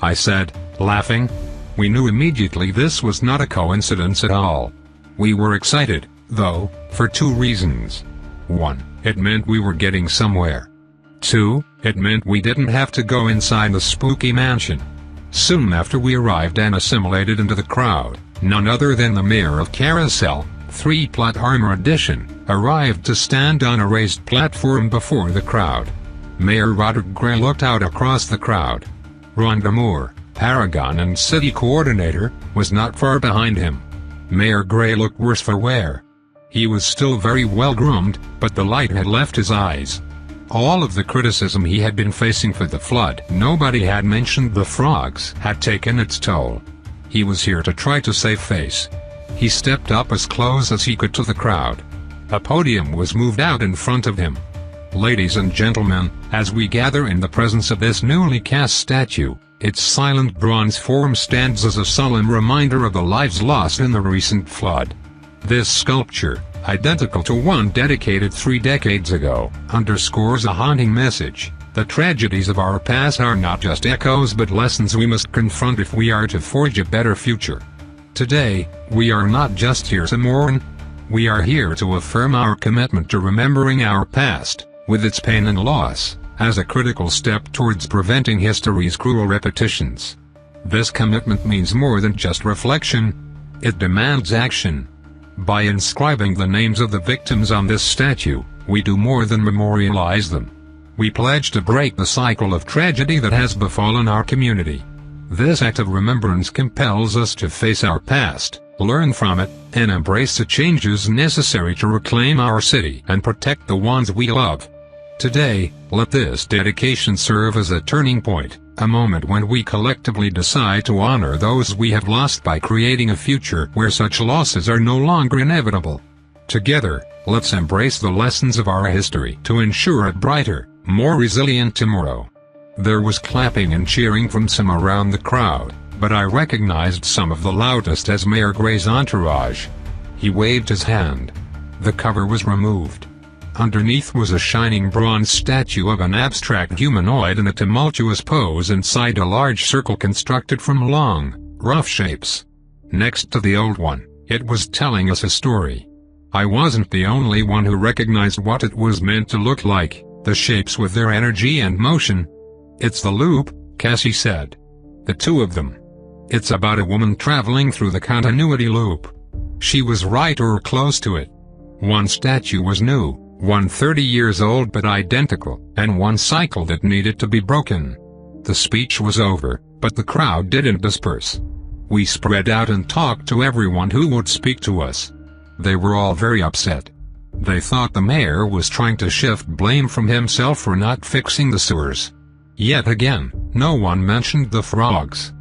I said, laughing. We knew immediately this was not a coincidence at all. We were excited, though, for 2 reasons. 1, it meant we were getting somewhere. 2, it meant we didn't have to go inside the spooky mansion. Soon after we arrived and assimilated into the crowd, none other than the mayor of Carousel, 3 Plot Armor Edition, arrived to stand on a raised platform before the crowd. Mayor Roderick Gray looked out across the crowd. Rhonda Moore, Paragon and City Coordinator, was not far behind him. Mayor Gray looked worse for wear. He was still very well groomed, but the light had left his eyes. All of the criticism he had been facing for the flood nobody had mentioned the frogs had taken its toll. He was here to try to save face. He stepped up as close as he could to the crowd. A podium was moved out in front of him. Ladies and gentlemen, as we gather in the presence of this newly cast statue, its silent bronze form stands as a solemn reminder of the lives lost in the recent flood. This sculpture, identical to one dedicated 3 decades ago, underscores a haunting message. The tragedies of our past are not just echoes but lessons we must confront if we are to forge a better future. Today, we are not just here to mourn. We are here to affirm our commitment to remembering our past, with its pain and loss, as a critical step towards preventing history's cruel repetitions. This commitment means more than just reflection. It demands action. By inscribing the names of the victims on this statue, we do more than memorialize them. We pledge to break the cycle of tragedy that has befallen our community. This act of remembrance compels us to face our past, learn from it, and embrace the changes necessary to reclaim our city and protect the ones we love. Today, let this dedication serve as a turning point, a moment when we collectively decide to honor those we have lost by creating a future where such losses are no longer inevitable. Together, let's embrace the lessons of our history to ensure a brighter, more resilient tomorrow. There was clapping and cheering from some around the crowd, but I recognized some of the loudest as Mayor Gray's entourage. He waved his hand. The cover was removed. Underneath was a shining bronze statue of an abstract humanoid in a tumultuous pose inside a large circle constructed from long, rough shapes. Next to the old one, it was telling us a story. I wasn't the only one who recognized what it was meant to look like, the shapes with their energy and motion. "It's the loop," Cassie said. "The 2 of them. It's about a woman traveling through the continuity loop." She was right or close to it. One statue was new, one 30 years old but identical, and one cycle that needed to be broken. The speech was over, but the crowd didn't disperse. We spread out and talked to everyone who would speak to us. They were all very upset. They thought the mayor was trying to shift blame from himself for not fixing the sewers. Yet again, no one mentioned the frogs.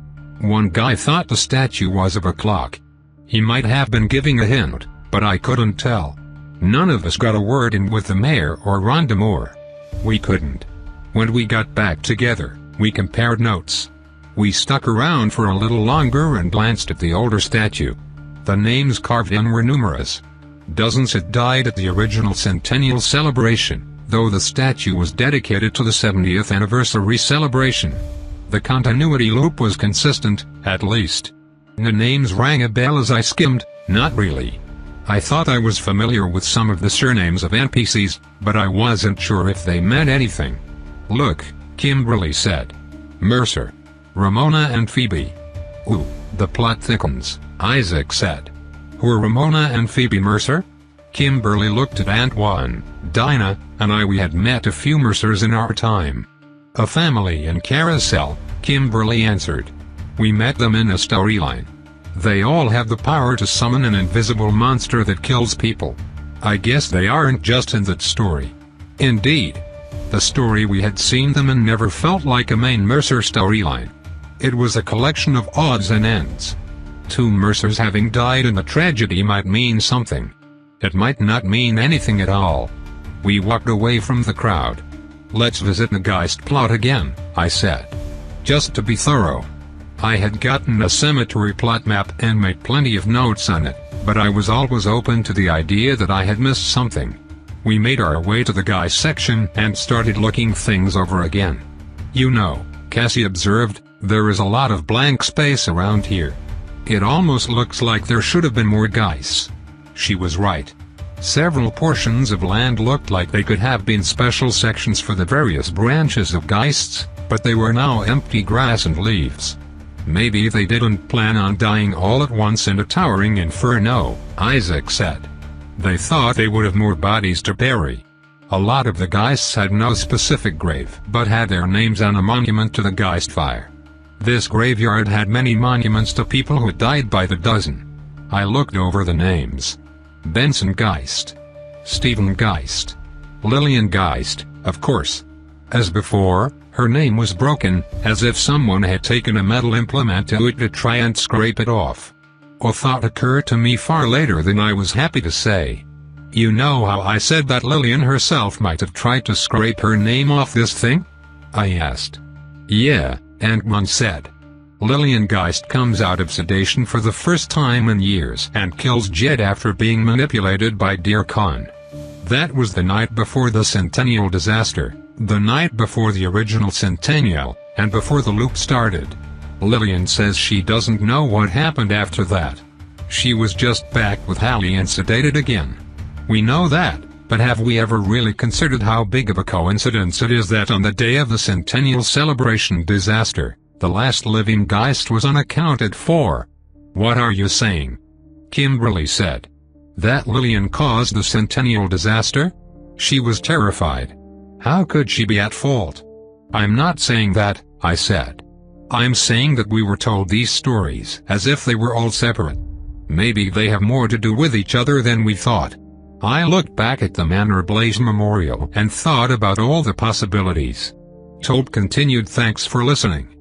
One guy thought the statue was of a clock. He might have been giving a hint, but I couldn't tell. None of us got a word in with the mayor or Rhonda Moore. We couldn't. When we got back together, we compared notes. We stuck around for a little longer and glanced at the older statue. The names carved in were numerous. Dozens had died at the original centennial celebration, though the statue was dedicated to the 70th anniversary celebration. The continuity loop was consistent, at least. The names rang a bell as I skimmed, not really. I thought I was familiar with some of the surnames of NPCs, but I wasn't sure if they meant anything. Look, Kimberly said. Mercer. Ramona and Phoebe. Ooh, the plot thickens, Isaac said. Who are Ramona and Phoebe Mercer? Kimberly looked at Antoine, Dinah, and I. We had met a few Mercers in our time. A family in Carousel, Kimberly answered. We met them in a storyline. They all have the power to summon an invisible monster that kills people. I guess they aren't just in that story. Indeed. The story we had seen them in never felt like a main Mercer storyline. It was a collection of odds and ends. Two Mercers having died in a tragedy might mean something. It might not mean anything at all. We walked away from the crowd. Let's visit the Geist plot again, I said. Just to be thorough. I had gotten a cemetery plot map and made plenty of notes on it, but I was always open to the idea that I had missed something. We made our way to the Geist section and started looking things over again. You know, Cassie observed, there is a lot of blank space around here. It almost looks like there should have been more Geists. She was right. Several portions of land looked like they could have been special sections for the various branches of Geists, but they were now empty grass and leaves. Maybe they didn't plan on dying all at once in a towering inferno, Isaac said. They thought they would have more bodies to bury. A lot of the Geists had no specific grave but had their names on a monument to the Geist fire. This graveyard had many monuments to people who died by the dozen. I looked over the names. Benson Geist. Stephen Geist. Lillian Geist, of course. As before, her name was broken, as if someone had taken a metal implement to it to try and scrape it off. A thought occurred to me far later than I was happy to say. You know how I said that Lillian herself might have tried to scrape her name off this thing? I asked. Yeah, Ant-Man said. Lillian Geist comes out of sedation for the first time in years and kills Jed after being manipulated by Dear Khan. That was the night before the Centennial disaster, the night before the original Centennial, and before the loop started. Lillian says she doesn't know what happened after that. She was just back with Hallie and sedated again. We know that, but have we ever really considered how big of a coincidence it is that on the day of the Centennial celebration disaster, the last living Geist was unaccounted for? What are you saying? Kimberly said. That Lillian caused the Centennial disaster? She was terrified. How could she be at fault? I'm not saying that, I said. I'm saying that we were told these stories as if they were all separate. Maybe they have more to do with each other than we thought. I looked back at the Manor Blaze Memorial and thought about all the possibilities. Tope continued. Thanks for listening.